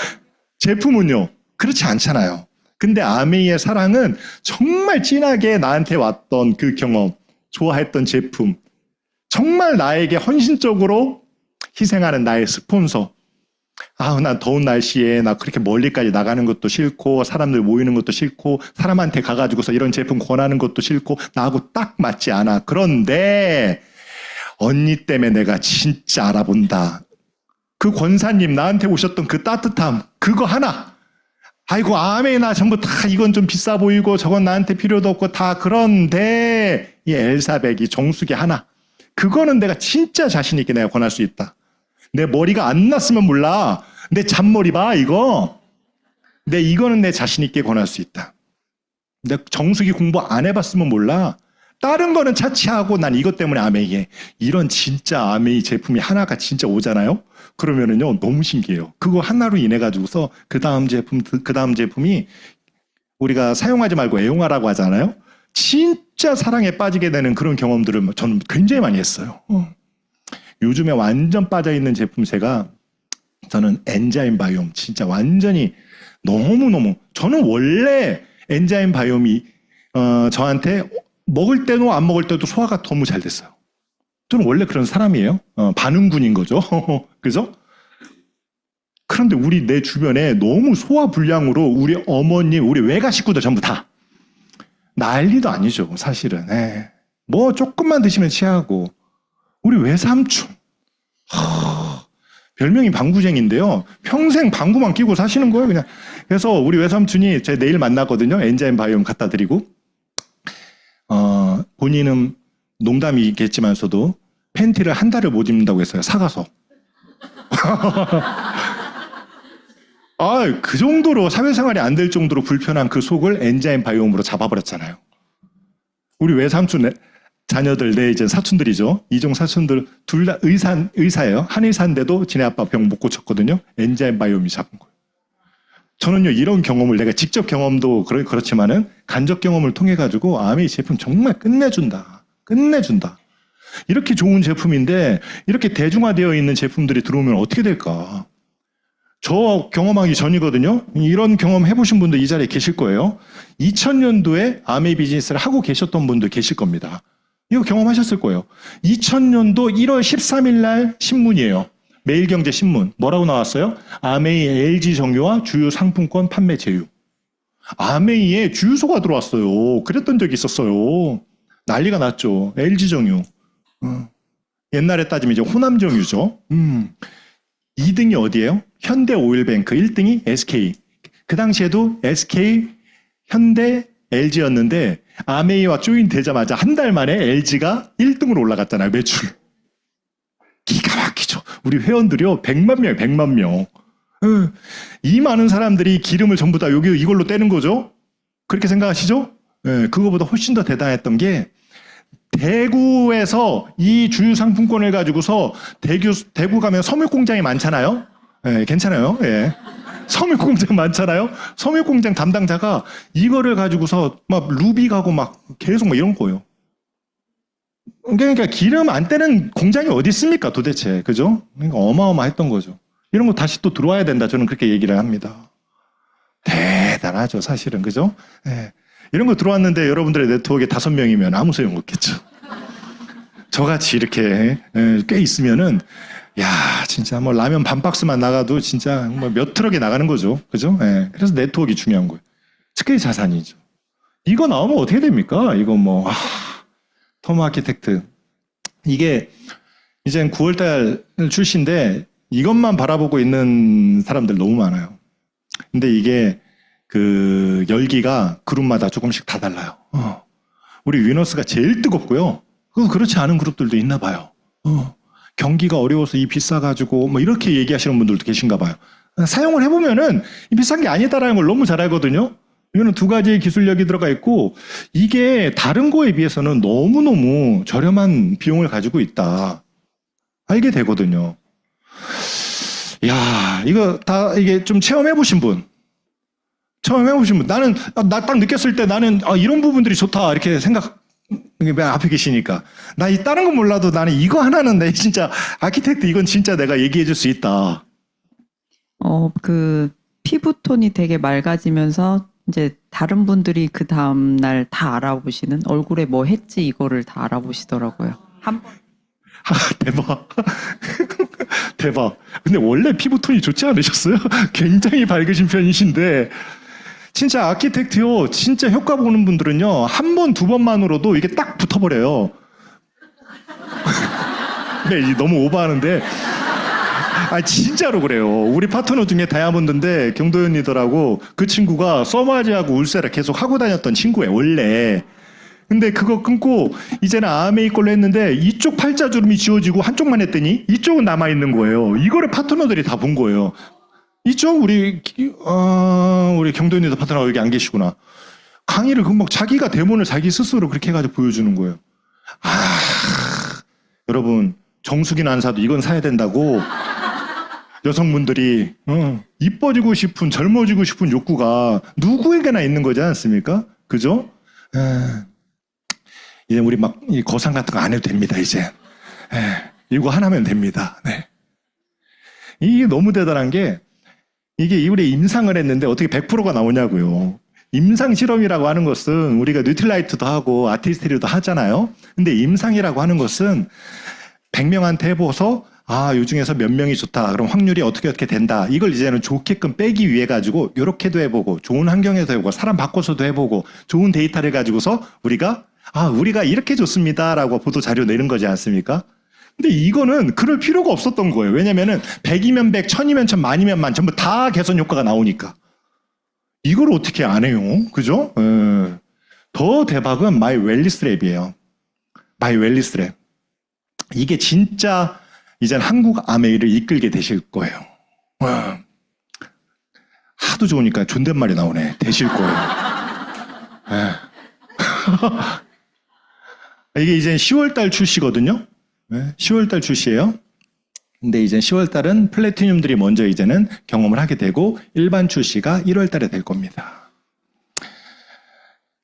제품은요? 그렇지 않잖아요. 근데 아메이의 사랑은 정말 진하게 나한테 왔던 그 경험, 좋아했던 제품, 정말 나에게 헌신적으로 희생하는 나의 스폰서. 난 더운 날씨에 나 그렇게 멀리까지 나가는 것도 싫고 사람들 모이는 것도 싫고 사람한테 가가지고서 이런 제품 권하는 것도 싫고 나하고 딱 맞지 않아. 그런데 언니 때문에 내가 진짜 알아본다. 그 권사님 나한테 오셨던 그 따뜻함, 그거 하나. 아이고 아메이 나 전부 다 이건 좀 비싸 보이고 저건 나한테 필요도 없고 다 그런데 이 엘사백이 정수기 하나. 그거는 내가 진짜 자신 있게 내가 권할 수 있다. 내 머리가 안 났으면 몰라. 내 잔머리 봐 이거. 이거는 내 자신 있게 권할 수 있다. 내 정수기 공부 안 해봤으면 몰라. 다른 거는 차치하고 난 이것 때문에 아메이에 이런 진짜 아메이 제품이 하나가 진짜 오잖아요. 그러면은요 너무 신기해요. 그거 하나로 인해 가지고서 그 다음 제품이 우리가 사용하지 말고 애용하라고 하잖아요. 진짜 사랑에 빠지게 되는 그런 경험들을 저는 굉장히 많이 했어요. 요즘에 완전 빠져있는 제품세가 저는 엔자임 바이옴 진짜 완전히 너무너무 저는 원래 엔자임 바이옴이 저한테 먹을 때도 안 먹을 때도 소화가 너무 잘 됐어요. 저는 원래 그런 사람이에요. 반응군인 거죠. 그죠? 그런데 내 주변에 너무 소화 불량으로 우리 어머님, 우리 외가 식구들 전부 다 난리도 아니죠, 사실은. 뭐 조금만 드시면 취하고 우리 외삼촌 별명이 방구쟁인데요. 평생 방구만 끼고 사시는 거예요, 그냥. 그래서 우리 외삼촌이 제가 내일 만나거든요. 엔자임 바이옴 갖다 드리고 본인은 농담이겠지만서도 팬티를 한 달을 못 입는다고 했어요. 사가서. 그 정도로 사회생활이 안 될 정도로 불편한 그 속을 엔자임 바이옴으로 잡아버렸잖아요. 우리 외삼촌 자녀들, 이제 사촌들이죠. 이종 사촌들 둘 다 의사예요. 한의사인데도 지네 아빠 병 못 고쳤거든요. 엔자임 바이옴이 잡은 거예요. 저는요, 이런 경험을 내가 직접 경험도 그렇지만은 간접 경험을 통해 가지고 아메이 제품 정말 끝내준다. 이렇게 좋은 제품인데 이렇게 대중화되어 있는 제품들이 들어오면 어떻게 될까? 저 경험하기 전이거든요. 이런 경험 해보신 분들 이 자리에 계실 거예요. 2000년도에 아메이 비즈니스를 하고 계셨던 분들 계실 겁니다. 이거 경험하셨을 거예요. 2000년도 1월 13일 날 신문이에요. 매일경제신문. 뭐라고 나왔어요? 아메이 LG 정유와 주요 상품권 판매 제휴. 아메이에 주유소가 들어왔어요. 그랬던 적이 있었어요. 난리가 났죠. LG 정유. 옛날에 따지면 이제 호남 정유죠. 2등이 어디예요? 현대오일뱅크. 1등이 SK. 그 당시에도 SK, 현대, LG였는데 아메이와 조인 되자마자 한 달 만에 LG가 1등으로 올라갔잖아요. 매출. 기가 막히죠. 우리 회원들이요. 100만 명이에요. 100만 명. 이 많은 사람들이 기름을 전부 다 이걸로 떼는 거죠. 그렇게 생각하시죠? 그거보다 훨씬 더 대단했던 게 대구에서 이 주유 상품권을 가지고서 대구 가면 섬유공장이 많잖아요. 괜찮아요. 섬유공장 많잖아요. 섬유공장 담당자가 이거를 가지고서 막 루비 가고 막 계속 막 이런 거예요. 그러니까 기름 안 떼는 공장이 어디 있습니까 도대체. 그죠? 그러니까 어마어마했던 거죠. 이런 거 다시 또 들어와야 된다. 저는 그렇게 얘기를 합니다. 대단하죠 사실은. 그죠? 이런 거 들어왔는데 여러분들의 네트워크에 5명이면 아무 소용 없겠죠. 저같이 이렇게 꽤 있으면은 야 진짜 뭐 라면 반 박스만 나가도 진짜 뭐 몇 트럭이 나가는 거죠. 그죠? 그래서 네트워크가 중요한 거예요. 특히 자산이죠. 이거 나오면 어떻게 됩니까? 이거 뭐 톰 아키텍트. 이게 이제 9월달 출시인데 이것만 바라보고 있는 사람들 너무 많아요. 근데 이게 그 열기가 그룹마다 조금씩 다 달라요. 우리 위너스가 제일 뜨겁고요. 그렇지 않은 그룹들도 있나 봐요. 경기가 어려워서 이 비싸가지고 뭐 이렇게 얘기하시는 분들도 계신가 봐요. 사용을 해보면은 이 비싼 게 아니다라는 걸 너무 잘 알거든요. 이거는 2가지의 기술력이 들어가 있고 이게 다른 거에 비해서는 너무너무 저렴한 비용을 가지고 있다. 알게 되거든요. 야, 이거 다 이게 좀 체험해보신 분. 나는 나 딱 느꼈을 때 나는 이런 부분들이 좋다 이렇게 생각. 앞에 계시니까 나 이 다른 건 몰라도 나는 이거 하나는 내 진짜 아키텍트 이건 진짜 내가 얘기해 줄 수 있다. 그 피부톤이 되게 맑아지면서 이제 다른 분들이 그 다음 날 다 알아보시는 얼굴에 뭐 했지 이거를 다 알아보시더라고요. 한 번. 대박. 대박. 근데 원래 피부톤이 좋지 않으셨어요? 굉장히 밝으신 편이신데 진짜 아키텍트요. 진짜 효과 보는 분들은요. 한 번, 2번만으로도 이게 딱 붙어버려요. 네, 너무 오버하는데. 진짜로 그래요. 우리 파트너 중에 다이아몬드인데 경도연이더라고. 그 친구가 써마지하고 울세라 계속 하고 다녔던 친구예요. 원래. 근데 그거 끊고 이제는 아메이 걸로 했는데 이쪽 팔자주름이 지워지고 한쪽만 했더니 이쪽은 남아있는 거예요. 이거를 파트너들이 다 본 거예요. 이쪽 우리 경도연이도 파트너가 여기 안 계시구나. 강의를 금방 자기가 데모를 자기 스스로 그렇게 해가지고 보여주는 거예요. 여러분 정수기 안 사도 이건 사야 된다고 여성분들이 이뻐지고 싶은 젊어지고 싶은 욕구가 누구에게나 있는 거지 않습니까? 그죠? 이제 우리 막 이 거상 같은 거 안 해도 됩니다. 이제 이거 하나면 됩니다. 네. 이게 너무 대단한 게 이게 우리 임상을 했는데 어떻게 100%가 나오냐고요. 임상 실험이라고 하는 것은 우리가 뉴트라이트도 하고 아티스트리도 하잖아요. 근데 임상이라고 하는 것은 100명한테 해보서 요 중에서 몇 명이 좋다. 그럼 확률이 어떻게 된다. 이걸 이제는 좋게끔 빼기 위해 가지고 이렇게도 해보고 좋은 환경에서 해보고 사람 바꿔서도 해보고 좋은 데이터를 가지고서 우리가 이렇게 좋습니다라고 보도 자료 내는 거지 않습니까? 근데 이거는 그럴 필요가 없었던 거예요. 왜냐면은 100이면 100, 1000이면 1000, 만이면 만 전부 다 개선 효과가 나오니까. 이걸 어떻게 안 해요? 그죠? 더 대박은 마이 웰리스 랩이에요. 마이 웰리스 랩. 이게 진짜 이젠 한국 아메이를 이끌게 되실 거예요. 하도 좋으니까 존댓말이 나오네. 되실 거예요. 이게 이제 10월달 출시거든요. 10월달 출시예요. 근데 이제 10월달은 플래티늄들이 먼저 이제는 경험을 하게 되고 일반 출시가 1월달에 될 겁니다.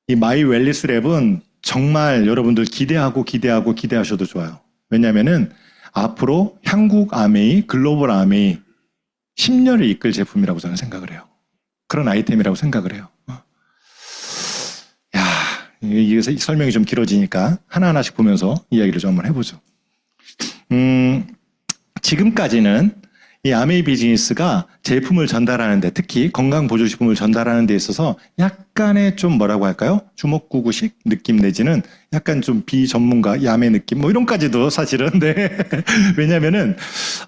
이 마이 웰리스 랩은 정말 여러분들 기대하셔도 좋아요. 왜냐면은 앞으로 한국 아메이, 글로벌 아메이 10년을 이끌 제품이라고 저는 생각을 해요. 그런 아이템이라고 생각을 해요. 이게 설명이 좀 길어지니까 하나하나씩 보면서 이야기를 좀 한번 해보죠. 지금까지는 이 아메이 비즈니스가 제품을 전달하는데 특히 건강보조식품을 전달하는 데 있어서 약간의 좀 뭐라고 할까요? 주먹구구식 느낌 내지는 약간 좀 비전문가 야매 느낌 뭐 이런까지도 사실은 네. 왜냐면은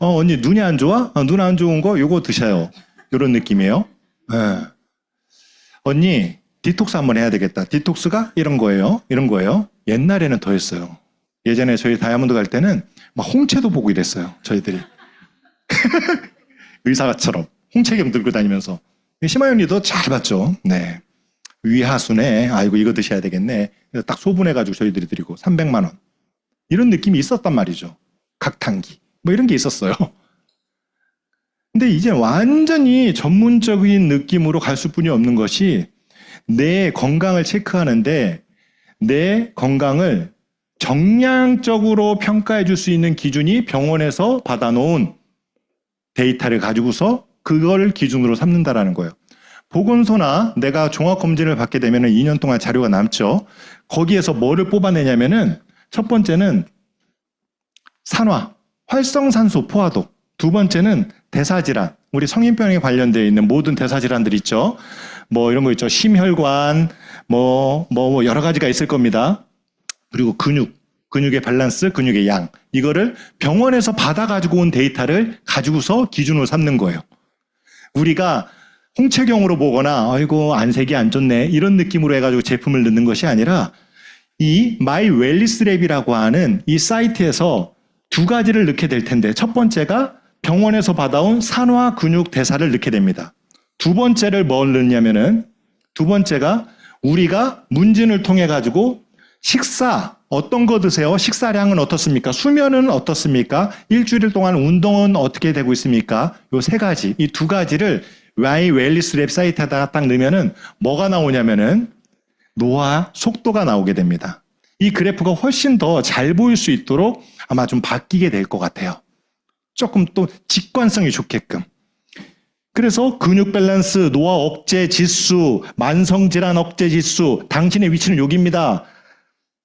언니 눈이 안 좋아? 눈 안 좋은 거 요거 드셔요. 이런 느낌이에요. 네. 언니 디톡스 한번 해야 되겠다. 디톡스가 이런 거예요. 옛날에는 더 했어요. 예전에 저희 다이아몬드 갈 때는 막 홍채도 보고 이랬어요. 저희들이. 의사처럼 홍채경 들고 다니면서. 심아 언니도 잘 봤죠. 네. 위하수네. 아이고 이거 드셔야 되겠네. 그래서 딱 소분해가지고 저희들이 드리고 300만 원. 이런 느낌이 있었단 말이죠. 각탕기. 뭐 이런 게 있었어요. 근데 이제 완전히 전문적인 느낌으로 갈 수뿐이 없는 것이 내 건강을 체크하는데 내 건강을 정량적으로 평가해 줄 수 있는 기준이 병원에서 받아놓은 데이터를 가지고서 그걸 기준으로 삼는다라는 거예요. 보건소나 내가 종합검진을 받게 되면 2년 동안 자료가 남죠. 거기에서 뭐를 뽑아내냐면은 첫 번째는 산화, 활성산소 포화도. 두 번째는 대사질환. 우리 성인병에 관련되어 있는 모든 대사질환들 있죠. 뭐 이런 거 있죠. 심혈관, 뭐 여러 가지가 있을 겁니다. 그리고 근육의 밸런스, 근육의 양. 이거를 병원에서 받아가지고 온 데이터를 가지고서 기준으로 삼는 거예요. 우리가 홍채경으로 보거나 아이고 안색이 안 좋네 이런 느낌으로 해가지고 제품을 넣는 것이 아니라 이 마이 웰리스 랩이라고 하는 이 사이트에서 두 가지를 넣게 될 텐데 첫 번째가 병원에서 받아온 산화 근육 대사를 넣게 됩니다. 두 번째를 뭘 넣냐면은 두 번째가 우리가 문진을 통해 가지고 식사 어떤 거 드세요? 식사량은 어떻습니까? 수면은 어떻습니까? 일주일 동안 운동은 어떻게 되고 있습니까? 요 세 가지, 이 두 가지를 마이 웰리스 랩 사이트에다가 딱 넣으면은 뭐가 나오냐면은 노화 속도가 나오게 됩니다. 이 그래프가 훨씬 더 잘 보일 수 있도록 아마 좀 바뀌게 될 것 같아요. 조금 또 직관성이 좋게끔. 그래서 근육 밸런스, 노화 억제 지수, 만성질환 억제 지수, 당신의 위치는 여기입니다.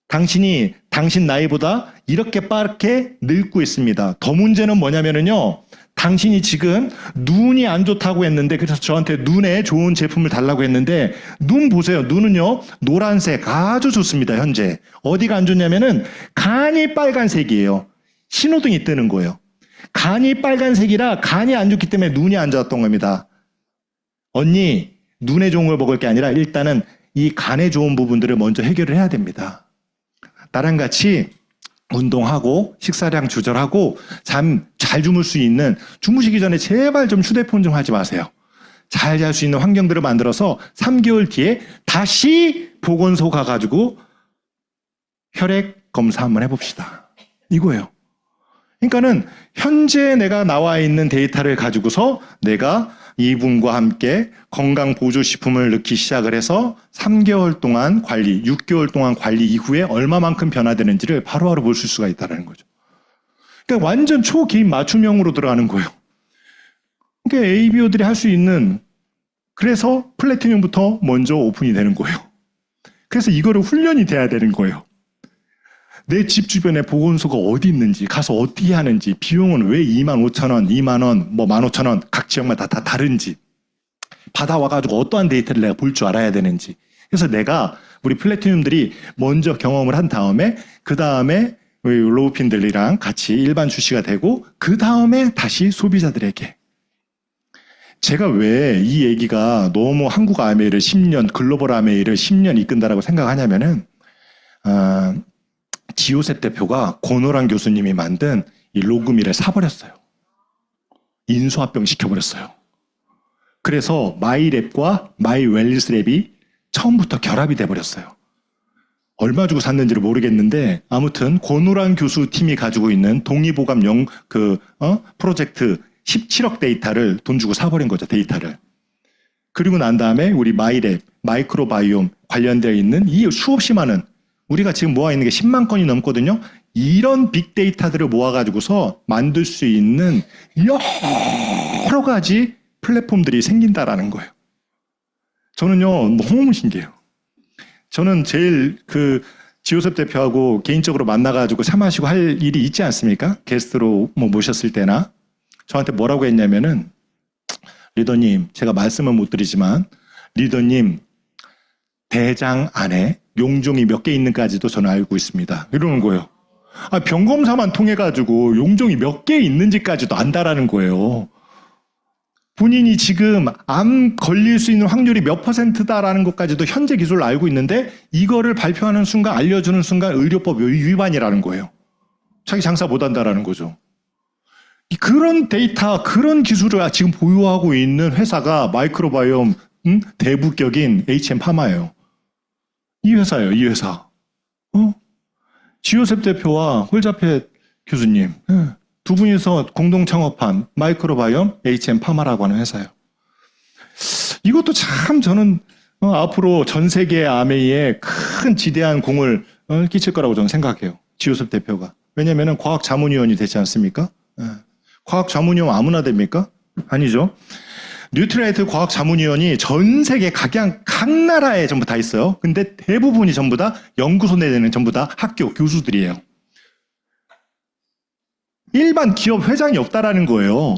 당신이 당신 나이보다 이렇게 빠르게 늙고 있습니다. 더 문제는 뭐냐면요. 당신이 지금 눈이 안 좋다고 했는데 그래서 저한테 눈에 좋은 제품을 달라고 했는데 눈 보세요. 눈은요. 노란색 아주 좋습니다. 현재. 어디가 안 좋냐면은 간이 빨간색이에요. 신호등이 뜨는 거예요. 간이 빨간색이라 간이 안 좋기 때문에 눈이 안 좋았던 겁니다. 언니 눈에 좋은 걸 먹을 게 아니라 일단은 이 간에 좋은 부분들을 먼저 해결을 해야 됩니다. 나랑 같이 운동하고 식사량 조절하고 잠 잘 주무실 수 있는 주무시기 전에 제발 좀 휴대폰 좀 하지 마세요. 잘 잘 수 있는 환경들을 만들어서 3개월 뒤에 다시 보건소 가가지고 혈액 검사 한번 해봅시다. 이거예요. 그러니까는 현재 내가 나와 있는 데이터를 가지고서 내가 이분과 함께 건강보조식품을 넣기 시작을 해서 3개월 동안 관리, 6개월 동안 관리 이후에 얼마만큼 변화되는지를 바로바로 볼 수가 있다는 거죠. 그러니까 완전 초개인 맞춤형으로 들어가는 거예요. 그러니까 ABO들이 할 수 있는, 그래서 플래티늄부터 먼저 오픈이 되는 거예요. 그래서 이거를 훈련이 돼야 되는 거예요. 내 집 주변에 보건소가 어디 있는지, 가서 어떻게 하는지, 비용은 왜 25,000원, 2만원, 뭐 15,000원, 각 지역마다 다 다른지, 받아와가지고 어떠한 데이터를 내가 볼 줄 알아야 되는지. 그래서 내가, 우리 플래티늄들이 먼저 경험을 한 다음에, 그 다음에 우리 로우핀들이랑 같이 일반 출시가 되고, 그 다음에 다시 소비자들에게. 제가 왜 이 얘기가 너무 한국 아메이를 10년, 글로벌 아메이를 10년 이끈다라고 생각하냐면은, 지오셉 대표가 고노란 교수님이 만든 이 로그밀을 사버렸어요. 인수합병 시켜버렸어요. 그래서 마이랩과 마이웰리스랩이 처음부터 결합이 돼버렸어요. 얼마 주고 샀는지를 모르겠는데 아무튼 고노란 교수 팀이 가지고 있는 동의보감 프로젝트 17억 데이터를 돈 주고 사버린 거죠. 데이터를. 그리고 난 다음에 우리 마이랩, 마이크로바이옴 관련되어 있는 이 수없이 많은, 우리가 지금 모아 있는 게 10만 건이 넘거든요. 이런 빅데이터들을 모아가지고서 만들 수 있는 여러 가지 플랫폼들이 생긴다라는 거예요. 저는요, 너무 신기해요. 저는 제일 지오셉 대표하고 개인적으로 만나가지고 차 마시고 할 일이 있지 않습니까? 게스트로 모셨을 때나. 저한테 뭐라고 했냐면은, 리더님, 제가 말씀은 못 드리지만, 리더님, 대장 안에 용종이 몇 개 있는지까지도 저는 알고 있습니다. 이러는 거예요. 병검사만 통해가지고 용종이 몇 개 있는지까지도 안다라는 거예요. 본인이 지금 암 걸릴 수 있는 확률이 몇 %다라는 것까지도 현재 기술로 알고 있는데 이거를 발표하는 순간, 알려주는 순간 의료법 위반이라는 거예요. 자기 장사 못한다라는 거죠. 그런 데이터, 그런 기술을 지금 보유하고 있는 회사가 마이크로바이옴 대부격인 HM파마예요. 이 회사예요, 이 회사. 지오셉 대표와 홀자페 교수님, 두 분이서 공동 창업한 마이크로바이옴 HM파마라고 하는 회사예요. 이것도 참 저는 앞으로 전 세계 아메이에 큰 지대한 공을 끼칠 거라고 저는 생각해요. 지오셉 대표가. 왜냐면은 과학 자문위원이 되지 않습니까? 과학 자문위원 아무나 됩니까? 아니죠. 뉴트리라이트 과학 자문위원이 전 세계 각 나라에 전부 다 있어요. 근데 대부분이 전부 다 연구소 내에는 전부 다 학교 교수들이에요. 일반 기업 회장이 없다라는 거예요.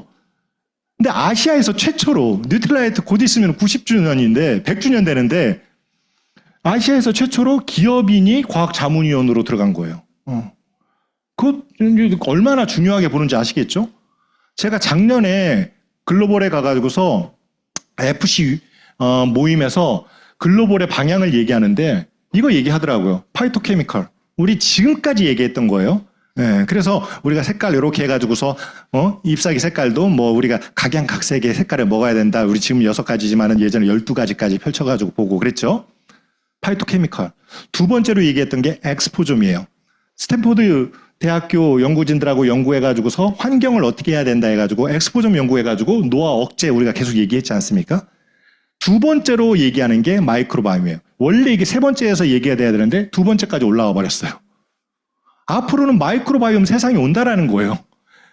근데 아시아에서 최초로 뉴트리라이트 곧 있으면 90주년인데 100주년 되는데 아시아에서 최초로 기업인이 과학 자문위원으로 들어간 거예요. 그거 얼마나 중요하게 보는지 아시겠죠? 제가 작년에 글로벌에 가가지고서 FC 모임에서 글로벌의 방향을 얘기하는데 이거 얘기하더라고요. 파이토케미컬. 우리 지금까지 얘기했던 거예요. 네, 그래서 우리가 색깔 이렇게 해가지고서 잎사귀 색깔도 뭐 우리가 각양각색의 색깔을 먹어야 된다. 우리 지금 6가지지만은 예전에 12가지까지 펼쳐가지고 보고 그랬죠. 파이토케미컬. 두 번째로 얘기했던 게 엑스포좀이에요. 스탠포드 대학교 연구진들하고 연구해가지고서 환경을 어떻게 해야 된다 해가지고 엑스포좀 연구해가지고 노화 억제 우리가 계속 얘기했지 않습니까? 두 번째로 얘기하는 게 마이크로바이옴이에요. 원래 이게 세 번째에서 얘기가 돼야 되는데 두 번째까지 올라와 버렸어요. 앞으로는 마이크로바이옴 세상이 온다라는 거예요.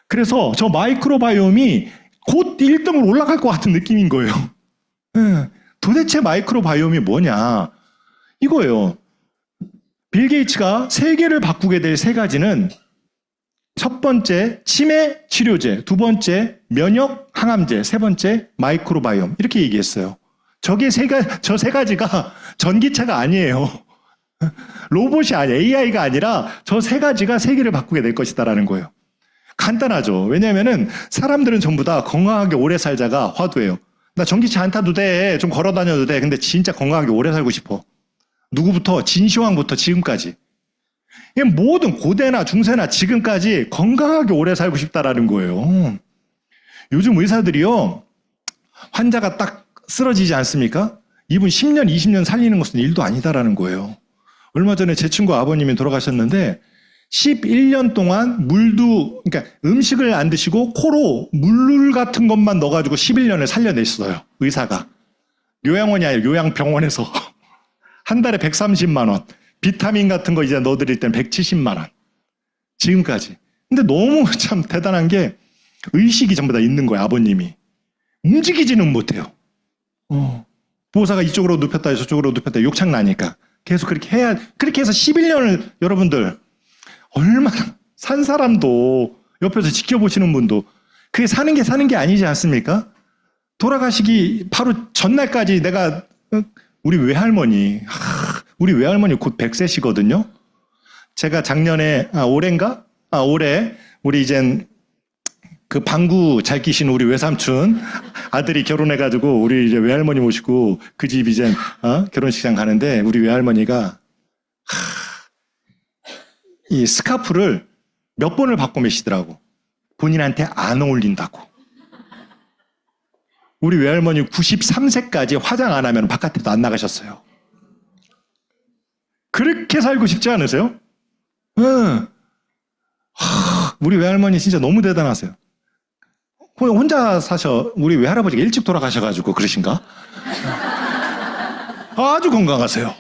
그래서 저 마이크로바이옴이 곧 1등으로 올라갈 것 같은 느낌인 거예요. 도대체 마이크로바이옴이 뭐냐? 이거예요. 빌 게이츠가 세계를 바꾸게 될 세 가지는 첫 번째 치매 치료제, 두 번째 면역 항암제, 세 번째 마이크로바이옴 이렇게 얘기했어요. 저 세 가지가 전기차가 아니에요. 로봇이 아니에요. AI가 아니라 저 세 가지가 세계를 바꾸게 될 것이다라는 거예요. 간단하죠. 왜냐하면은 사람들은 전부 다 건강하게 오래 살자가 화두예요. 나 전기차 안 타도 돼. 좀 걸어 다녀도 돼. 근데 진짜 건강하게 오래 살고 싶어. 누구부터? 진시황부터 지금까지. 모든 고대나 중세나 지금까지 건강하게 오래 살고 싶다라는 거예요. 요즘 의사들이요. 환자가 딱 쓰러지지 않습니까? 이분 10년, 20년 살리는 것은 일도 아니다라는 거예요. 얼마 전에 제 친구 아버님이 돌아가셨는데 11년 동안 그러니까 음식을 안 드시고 코로 물 같은 것만 넣어가지고 11년을 살려냈어요. 의사가. 요양원이 아니라 요양병원에서 한 달에 130만 원. 비타민 같은 거 이제 넣어드릴 때는 170만 원. 지금까지. 근데 너무 참 대단한 게 의식이 전부 다 있는 거예요, 아버님이. 움직이지는 못해요. 보호사가 이쪽으로 눕혔다, 저쪽으로 눕혔다, 욕창 나니까. 계속 그렇게 해서 11년을 여러분들, 얼마나, 산 사람도, 옆에서 지켜보시는 분도, 그게 사는 게 아니지 않습니까? 돌아가시기 바로 전날까지 내가, 우리 외할머니 곧 100세시거든요? 제가 작년에, 올해, 우리 이젠 그 방구 잘 끼신 우리 외삼촌 아들이 결혼해가지고 우리 이제 외할머니 모시고 그 집 이제 결혼식장 가는데 우리 외할머니가 이 스카프를 몇 번을 바꿔 매시더라고. 본인한테 안 어울린다고. 우리 외할머니 93세까지 화장 안 하면 바깥에도 안 나가셨어요. 그렇게 살고 싶지 않으세요? 응. 우리 외할머니 진짜 너무 대단하세요. 혼자 우리 외할아버지가 일찍 돌아가셔가지고 그러신가? 아주 건강하세요.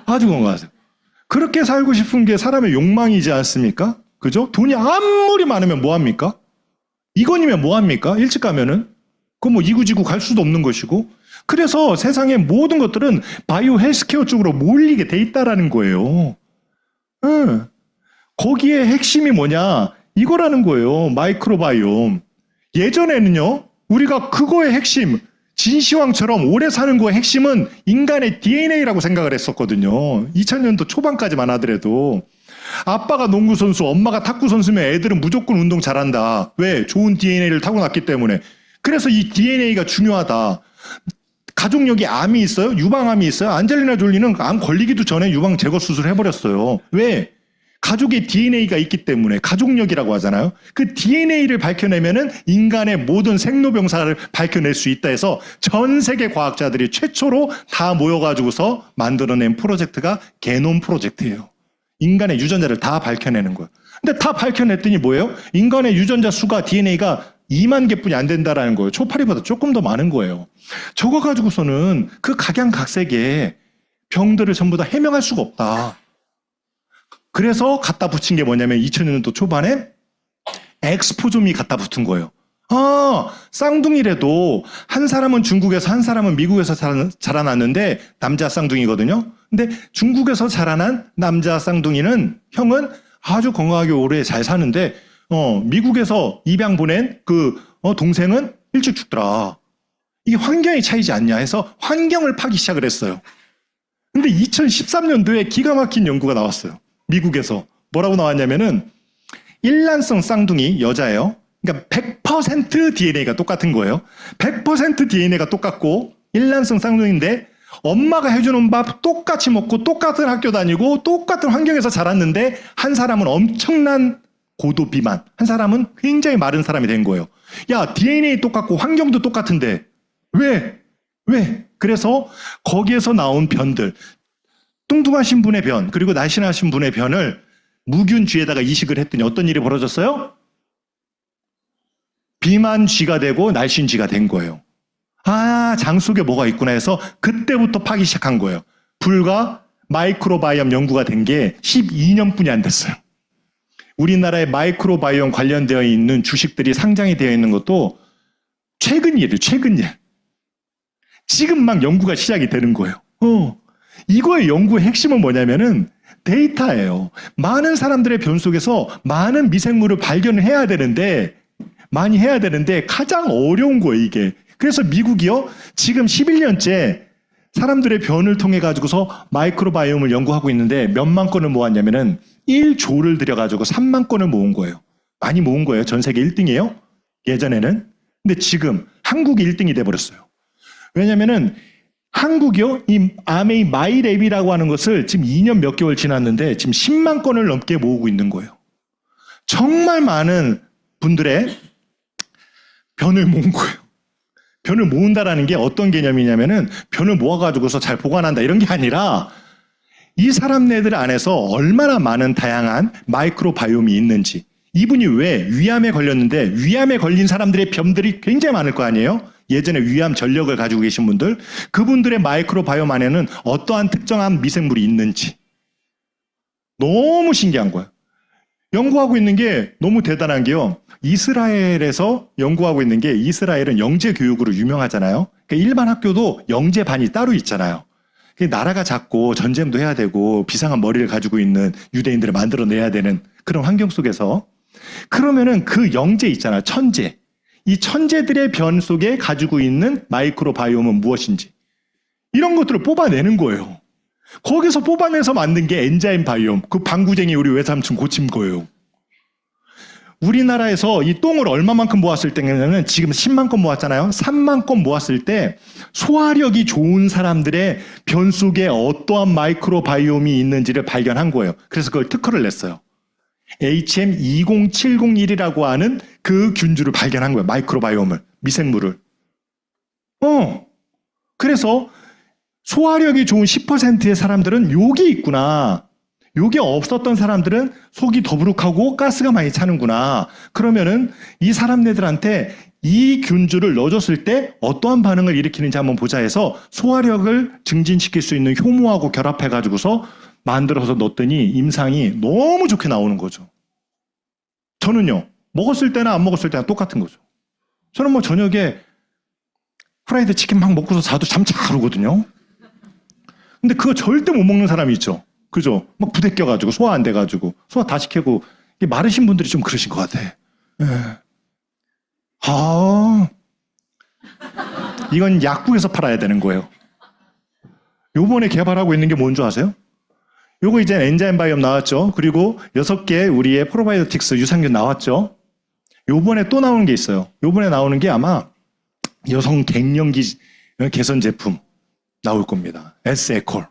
아주 건강하세요. 그렇게 살고 싶은 게 사람의 욕망이지 않습니까? 그죠? 돈이 아무리 많으면 뭐합니까? 이건이면 뭐합니까? 일찍 가면은. 그건 뭐 이구지구 갈 수도 없는 것이고. 그래서 세상의 모든 것들은 바이오 헬스케어 쪽으로 몰리게 돼 있다라는 거예요. 응. 거기에 핵심이 뭐냐? 이거라는 거예요. 마이크로바이옴. 예전에는요, 우리가 그거의 핵심, 진시황처럼 오래 사는 거의 핵심은 인간의 DNA라고 생각을 했었거든요. 2000년도 초반까지만 하더라도. 아빠가 농구선수, 엄마가 탁구선수면 애들은 무조건 운동 잘한다. 왜? 좋은 DNA를 타고났기 때문에. 그래서 이 DNA가 중요하다. 가족력이 암이 있어요? 유방암이 있어요? 안젤리나 졸리는 암 걸리기도 전에 유방 제거 수술을 해버렸어요. 왜? 가족의 DNA가 있기 때문에 가족력이라고 하잖아요. 그 DNA를 밝혀내면은 인간의 모든 생로병사를 밝혀낼 수 있다 해서 전 세계 과학자들이 최초로 다 모여가지고서 만들어낸 프로젝트가 게놈 프로젝트예요. 인간의 유전자를 다 밝혀내는 거예요. 근데 다 밝혀냈더니 뭐예요? 인간의 유전자 수가 DNA가 2만 개뿐이 안 된다라는 거예요. 초파리보다 조금 더 많은 거예요. 저거 가지고서는 그 각양각색의 병들을 전부 다 해명할 수가 없다. 그래서 갖다 붙인 게 뭐냐면 2000년도 초반에 엑스포좀이 갖다 붙은 거예요. 쌍둥이라도 한 사람은 중국에서 한 사람은 미국에서 자라났는데 남자 쌍둥이거든요. 근데 중국에서 자라난 남자 쌍둥이는 형은 아주 건강하게 오래 잘 사는데 미국에서 입양 보낸 그 동생은 일찍 죽더라. 이게 환경의 차이지 않냐 해서 환경을 파기 시작을 했어요. 근데 2013년도에 기가 막힌 연구가 나왔어요. 미국에서. 뭐라고 나왔냐면은 일란성 쌍둥이 여자예요. 그러니까 100% DNA가 똑같은 거예요. 100% DNA가 똑같고 일란성 쌍둥이인데 엄마가 해주는 밥 똑같이 먹고 똑같은 학교 다니고 똑같은 환경에서 자랐는데 한 사람은 엄청난 고도 비만, 한 사람은 굉장히 마른 사람이 된 거예요. 야, DNA 똑같고 환경도 똑같은데 왜? 그래서 거기에서 나온 변들, 뚱뚱하신 분의 변, 그리고 날씬하신 분의 변을 무균쥐에다가 이식을 했더니 어떤 일이 벌어졌어요? 비만쥐가 되고 날씬쥐가 된 거예요. 장 속에 뭐가 있구나 해서 그때부터 파기 시작한 거예요. 불과 마이크로바이옴 연구가 된 게 12년뿐이 안 됐어요. 우리나라에 마이크로바이옴 관련되어 있는 주식들이 상장이 되어 있는 것도 최근 일이에요. 최근 일. 지금 막 연구가 시작이 되는 거예요. 이거의 연구의 핵심은 뭐냐면은 데이터예요. 많은 사람들의 변 속에서 많은 미생물을 발견을 해야 되는데 많이 해야 되는데 가장 어려운 거예요, 이게. 그래서 미국이요, 지금 11년째 사람들의 변을 통해 가지고서 마이크로바이옴을 연구하고 있는데 몇만 건을 모았냐면은 1조를 들여가지고 3만 건을 모은 거예요. 많이 모은 거예요. 전 세계 1등이에요. 예전에는. 근데 지금 한국이 1등이 돼버렸어요. 왜냐면은 한국이요, 이 아메이 마이랩이라고 하는 것을 지금 2년 몇 개월 지났는데 지금 10만 건을 넘게 모으고 있는 거예요. 정말 많은 분들의 변을 모은 거예요. 변을 모은다라는 게 어떤 개념이냐면은 변을 모아가지고서 잘 보관한다 이런 게 아니라 이 사람네들 안에서 얼마나 많은 다양한 마이크로바이옴이 있는지, 이분이 왜 위암에 걸렸는데 위암에 걸린 사람들의 병들이 굉장히 많을 거 아니에요? 예전에 위암 전력을 가지고 계신 분들, 그분들의 마이크로바이옴 안에는 어떠한 특정한 미생물이 있는지 너무 신기한 거예요. 연구하고 있는 게 너무 대단한 게요. 이스라엘에서 연구하고 있는 게, 이스라엘은 영재 교육으로 유명하잖아요. 그러니까 일반 학교도 영재반이 따로 있잖아요. 나라가 작고 전쟁도 해야 되고 비상한 머리를 가지고 있는 유대인들을 만들어내야 되는 그런 환경 속에서, 그러면은 그 영재 있잖아요. 천재. 이 천재들의 변 속에 가지고 있는 마이크로바이옴은 무엇인지 이런 것들을 뽑아내는 거예요. 거기서 뽑아내서 만든 게 엔자임 바이옴, 그 방구쟁이 우리 외삼촌 고친 거예요. 우리나라에서 이 똥을 얼마만큼 모았을 때는 지금 10만 건 모았잖아요. 3만 건 모았을 때 소화력이 좋은 사람들의 변 속에 어떠한 마이크로바이옴이 있는지를 발견한 거예요. 그래서 그걸 특허를 냈어요. HM20701이라고 하는 그 균주를 발견한 거예요. 마이크로바이옴을, 미생물을. 그래서 소화력이 좋은 10%의 사람들은 욕이 있구나. 욕이 없었던 사람들은 속이 더부룩하고 가스가 많이 차는구나. 그러면은 이 사람네들한테 이 균주를 넣어줬을 때 어떠한 반응을 일으키는지 한번 보자 해서 소화력을 증진시킬 수 있는 효모하고 결합해가지고서 만들어서 넣었더니 임상이 너무 좋게 나오는 거죠. 저는요, 먹었을 때나 안 먹었을 때나 똑같은 거죠. 저는 뭐 저녁에 프라이드 치킨 막 먹고서 자도 잠 잘 오거든요. 근데 그거 절대 못 먹는 사람이 있죠. 그죠? 막 부대껴가지고 소화 안 돼가지고 소화 다 시키고, 마르신 분들이 좀 그러신 것 같아. 이건 약국에서 팔아야 되는 거예요. 요번에 개발하고 있는 게 뭔 줄 아세요? 요거 이제 엔자임 바이옴 나왔죠. 그리고 6개 우리의 프로바이오틱스 유산균 나왔죠. 요번에 또 나오는 게 있어요. 요번에 나오는 게 아마 여성 갱년기 개선 제품 나올 겁니다. S에콜.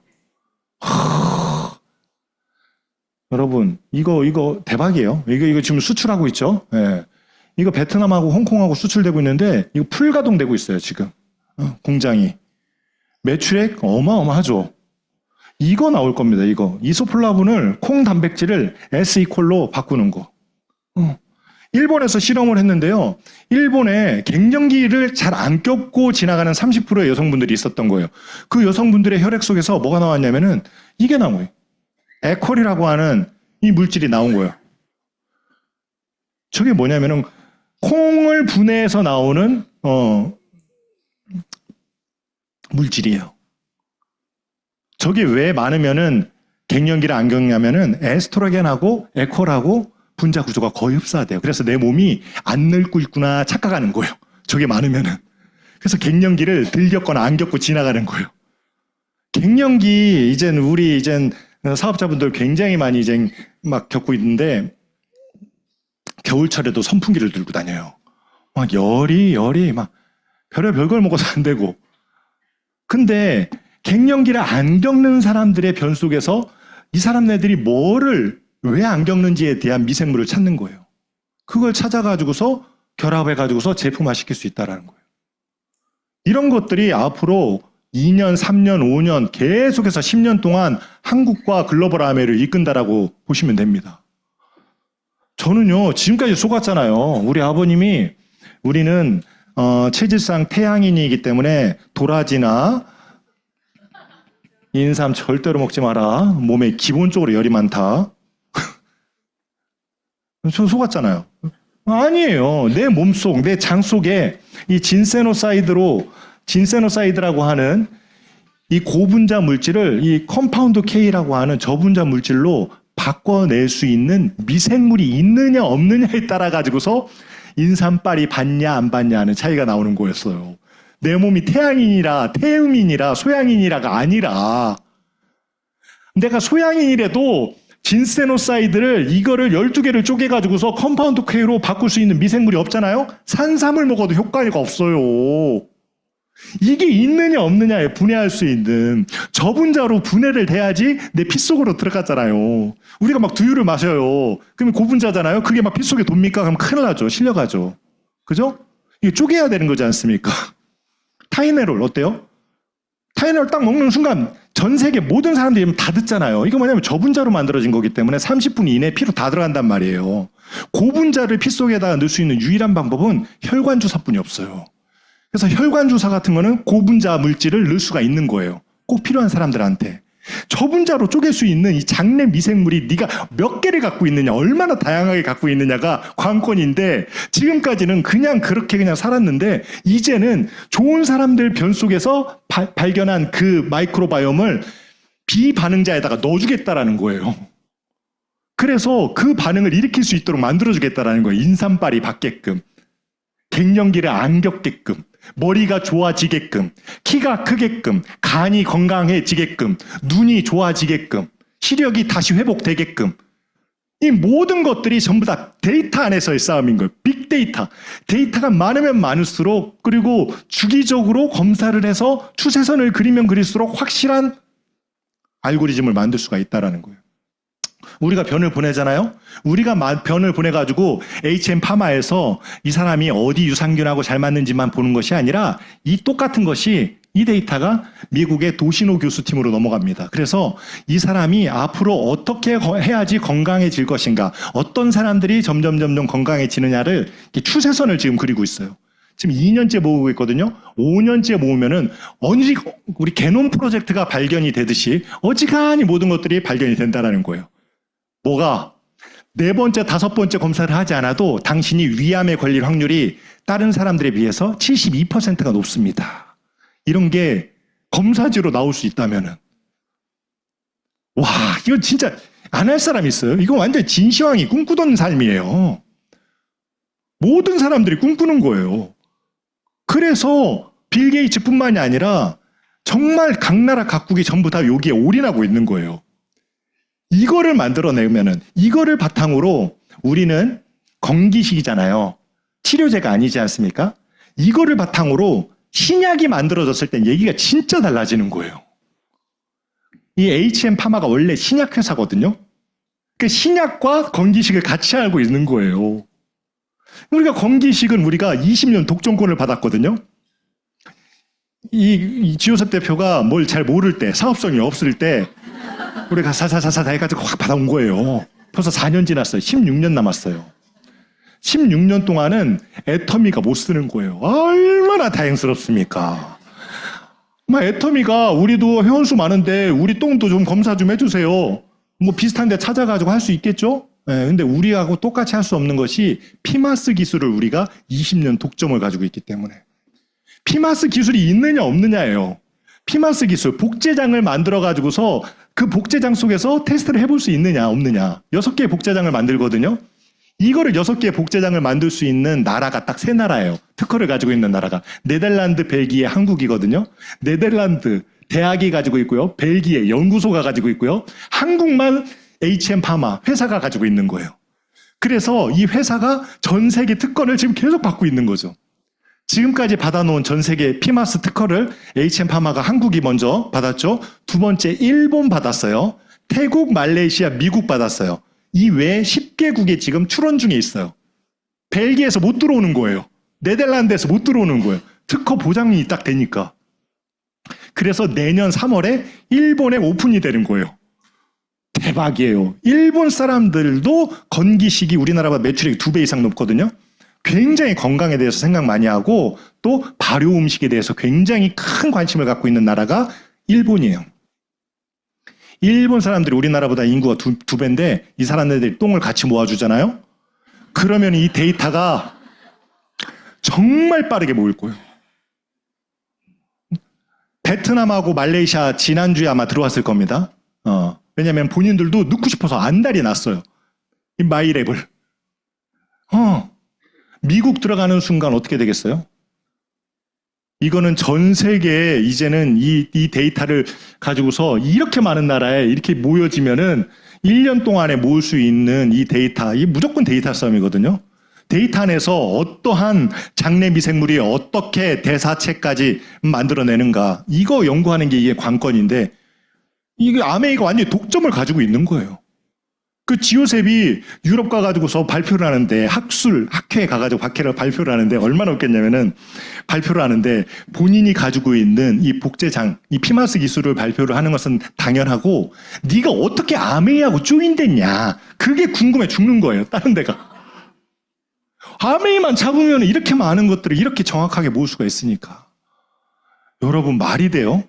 여러분, 이거 대박이에요. 이거 지금 수출하고 있죠. 예. 이거 베트남하고 홍콩하고 수출되고 있는데, 이거 풀가동되고 있어요, 지금. 공장이. 매출액 어마어마하죠. 이거 나올 겁니다, 이거. 이소플라본을, 콩 단백질을 S이콜로 바꾸는 거. 일본에서 실험을 했는데요. 일본에 갱년기를 잘 안 겪고 지나가는 30%의 여성분들이 있었던 거예요. 그 여성분들의 혈액 속에서 뭐가 나왔냐면은 이게 나온 거예요. 에콜이라고 하는 이 물질이 나온 거예요. 저게 뭐냐면은 콩을 분해해서 나오는 물질이에요. 저게 왜 많으면은 갱년기를 안 겪냐면은 에스트로겐하고 에콜하고 분자 구조가 거의 흡사하대요. 그래서 내 몸이 안 늙고 있구나 착각하는 거예요. 저게 많으면은. 그래서 갱년기를 덜 겪거나 안 겪고 지나가는 거예요. 갱년기 우리 사업자분들 굉장히 많이 막 겪고 있는데, 겨울철에도 선풍기를 들고 다녀요. 막 열이 막 별의별 걸 먹어서 안 되고. 근데 갱년기를 안 겪는 사람들의 변 속에서 이 사람네들이 뭐를 왜 안 겪는지에 대한 미생물을 찾는 거예요. 그걸 찾아가지고서 결합해가지고서 제품화 시킬 수 있다는 거예요. 이런 것들이 앞으로 2년, 3년, 5년 계속해서 10년 동안 한국과 글로벌 아메를 이끈다라고 보시면 됩니다. 저는요, 지금까지 속았잖아요. 우리 아버님이, 우리는 체질상 태양인이기 때문에 도라지나 인삼 절대로 먹지 마라. 몸에 기본적으로 열이 많다. 저 속았잖아요. 아니에요. 내 몸속, 내 장 속에 이 진세노사이드라고 하는 이 고분자 물질을 이 컴파운드 K라고 하는 저분자 물질로 바꿔낼 수 있는 미생물이 있느냐 없느냐에 따라 가지고서 인삼빨이 받냐 안 받냐 하는 차이가 나오는 거였어요. 내 몸이 태양인이라, 태음인이라, 소양인이라가 아니라, 내가 소양인이라도 진세노사이드를 이거를 12개를 쪼개가지고서 컴파운드 K로 바꿀 수 있는 미생물이 없잖아요? 산삼을 먹어도 효과가 없어요. 이게 있느냐 없느냐에 분해할 수 있는 저분자로 분해를 돼야지 내 피 속으로 들어갔잖아요. 우리가 막 두유를 마셔요. 그러면 고분자잖아요. 그게 막 피 속에 돕니까? 그럼 큰일 나죠. 실려가죠. 그죠? 이게 쪼개야 되는 거지 않습니까? 타이네롤 어때요? 타이네롤 딱 먹는 순간 전 세계 모든 사람들이 다 듣잖아요. 이거 뭐냐면 저분자로 만들어진 거기 때문에 30분 이내에 피로 다 들어간단 말이에요. 고분자를 피 속에다가 넣을 수 있는 유일한 방법은 혈관 주사뿐이 없어요. 그래서 혈관 주사 같은 거는 고분자 물질을 넣을 수가 있는 거예요. 꼭 필요한 사람들한테. 저분자로 쪼갤 수 있는 이 장내 미생물이 네가 몇 개를 갖고 있느냐, 얼마나 다양하게 갖고 있느냐가 관건인데 지금까지는 그냥 그렇게 그냥 살았는데 이제는 좋은 사람들 변 속에서 발견한 그 마이크로바이옴을 비반응자에다가 넣어주겠다라는 거예요. 그래서 그 반응을 일으킬 수 있도록 만들어주겠다라는 거예요. 인삼빨이 받게끔, 갱년기를 안 겪게끔, 머리가 좋아지게끔, 키가 크게끔, 간이 건강해지게끔, 눈이 좋아지게끔, 시력이 다시 회복되게끔. 이 모든 것들이 전부 다 데이터 안에서의 싸움인 거예요. 빅데이터. 데이터가 많으면 많을수록, 그리고 주기적으로 검사를 해서 추세선을 그리면 그릴수록 확실한 알고리즘을 만들 수가 있다는 거예요. 우리가 변을 보내잖아요. 우리가 변을 보내가지고 HM파마에서 이 사람이 어디 유산균하고 잘 맞는지만 보는 것이 아니라 이 똑같은 것이, 이 데이터가 미국의 도시노 교수팀으로 넘어갑니다. 그래서 이 사람이 앞으로 어떻게 해야지 건강해질 것인가, 어떤 사람들이 점점 건강해지느냐를 추세선을 지금 그리고 있어요. 지금 2년째 모으고 있거든요. 5년째 모으면은 우리 게놈 프로젝트가 발견이 되듯이 어지간히 모든 것들이 발견이 된다는 거예요. 뭐가 4번째, 5번째 검사를 하지 않아도 당신이 위암에 걸릴 확률이 다른 사람들에 비해서 72%가 높습니다. 이런 게 검사지로 나올 수 있다면은, 와, 이거 진짜 안 할 사람 있어요? 이거 완전 진시황이 꿈꾸던 삶이에요. 모든 사람들이 꿈꾸는 거예요. 그래서 빌 게이츠뿐만이 아니라 정말 각 나라 각국이 전부 다 여기에 올인하고 있는 거예요. 이거를 만들어내면은, 이거를 바탕으로 우리는 건기식이잖아요. 치료제가 아니지 않습니까? 이거를 바탕으로 신약이 만들어졌을 땐 얘기가 진짜 달라지는 거예요. 이 HM파마가 원래 신약 회사거든요. 그 신약과 건기식을 같이 알고 있는 거예요. 우리가 건기식은 우리가 20년 독점권을 받았거든요. 이 지호섭 대표가 뭘 잘 모를 때, 사업성이 없을 때 우리가 사사사사 다 해가지고 확 받아온 거예요. 벌써 4년 지났어요. 16년 남았어요. 16년 동안은 애터미가 못 쓰는 거예요. 얼마나 다행스럽습니까? 애터미가 우리도 회원수 많은데 우리 똥도 좀 검사 좀 해주세요. 뭐 비슷한 데 찾아가지고 할 수 있겠죠? 네, 근데 우리하고 똑같이 할 수 없는 것이 피마스 기술을 우리가 20년 독점을 가지고 있기 때문에. 피마스 기술이 있느냐 없느냐예요. 피마스 기술, 복제장을 만들어가지고서 그 복제장 속에서 테스트를 해볼 수 있느냐 없느냐. 6개의 복제장을 만들거든요. 이거를 6개의 복제장을 만들 수 있는 나라가 딱 3나라예요. 특허를 가지고 있는 나라가. 네덜란드, 벨기에, 한국이거든요. 네덜란드 대학이 가지고 있고요. 벨기에 연구소가 가지고 있고요. 한국만 HM파마 회사가 가지고 있는 거예요. 그래서 이 회사가 전 세계 특허를 지금 계속 받고 있는 거죠. 지금까지 받아놓은 전 세계 피마스 특허를 HM파마가 한국이 먼저 받았죠. 2번째 일본 받았어요. 태국, 말레이시아, 미국 받았어요. 이 외에 10개국에 지금 출원 중에 있어요. 벨기에에서 못 들어오는 거예요. 네덜란드에서 못 들어오는 거예요. 특허 보장이 딱 되니까. 그래서 내년 3월에 일본에 오픈이 되는 거예요. 대박이에요. 일본 사람들도 건기식이 우리나라보다 매출액이 2배 이상 높거든요. 굉장히 건강에 대해서 생각 많이 하고 또 발효 음식에 대해서 굉장히 큰 관심을 갖고 있는 나라가 일본이에요. 일본 사람들이 우리나라보다 인구가 2배인데 이 사람들이 똥을 같이 모아주잖아요. 그러면 이 데이터가 정말 빠르게 모일 거예요. 베트남하고 말레이시아 지난주에 아마 들어왔을 겁니다. 왜냐하면 본인들도 넣고 싶어서 안달이 났어요. 이 마이랩을. 미국 들어가는 순간 어떻게 되겠어요? 이거는 전 세계에 이제는 이 데이터를 가지고서 이렇게 많은 나라에 이렇게 모여지면은 1년 동안에 모을 수 있는 이 데이터, 이 무조건 데이터 싸움이거든요. 데이터 안에서 어떠한 장내 미생물이 어떻게 대사체까지 만들어내는가, 이거 연구하는 게 이게 관건인데, 이게 아메이가 완전히 독점을 가지고 있는 거예요. 그 지요셉이 유럽 가가지고서 발표를 하는데 학회에 가가지고 발표를 하는데 얼마나 웃겼냐면은 발표를 하는데 본인이 가지고 있는 이 복제장, 이 피마스 기술을 발표를 하는 것은 당연하고 네가 어떻게 아메이하고 조인됐냐. 그게 궁금해 죽는 거예요. 다른 데가. 아메이만 잡으면 이렇게 많은 것들을 이렇게 정확하게 모을 수가 있으니까. 여러분 말이 돼요?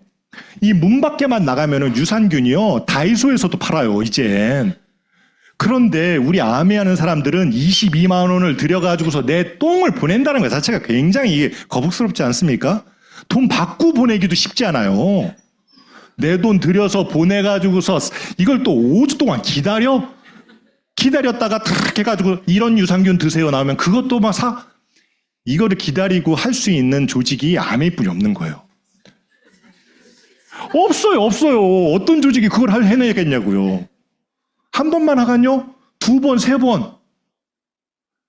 이 문 밖에만 나가면은 유산균이요. 다이소에서도 팔아요, 이젠. 그런데 우리 아메하는 사람들은 22만 원을 들여가지고서 내 똥을 보낸다는 것 자체가 굉장히 이게 거북스럽지 않습니까? 돈 받고 보내기도 쉽지 않아요. 내 돈 들여서 보내가지고서 이걸 또 5주 동안 기다렸다가 탁 해가지고 이런 유산균 드세요 나오면 그것도 막 이거를 기다리고 할 수 있는 조직이 아메이뿐이 없는 거예요. 없어요. 어떤 조직이 그걸 해내겠냐고요. 한 번만 하간요? 2번, 3번.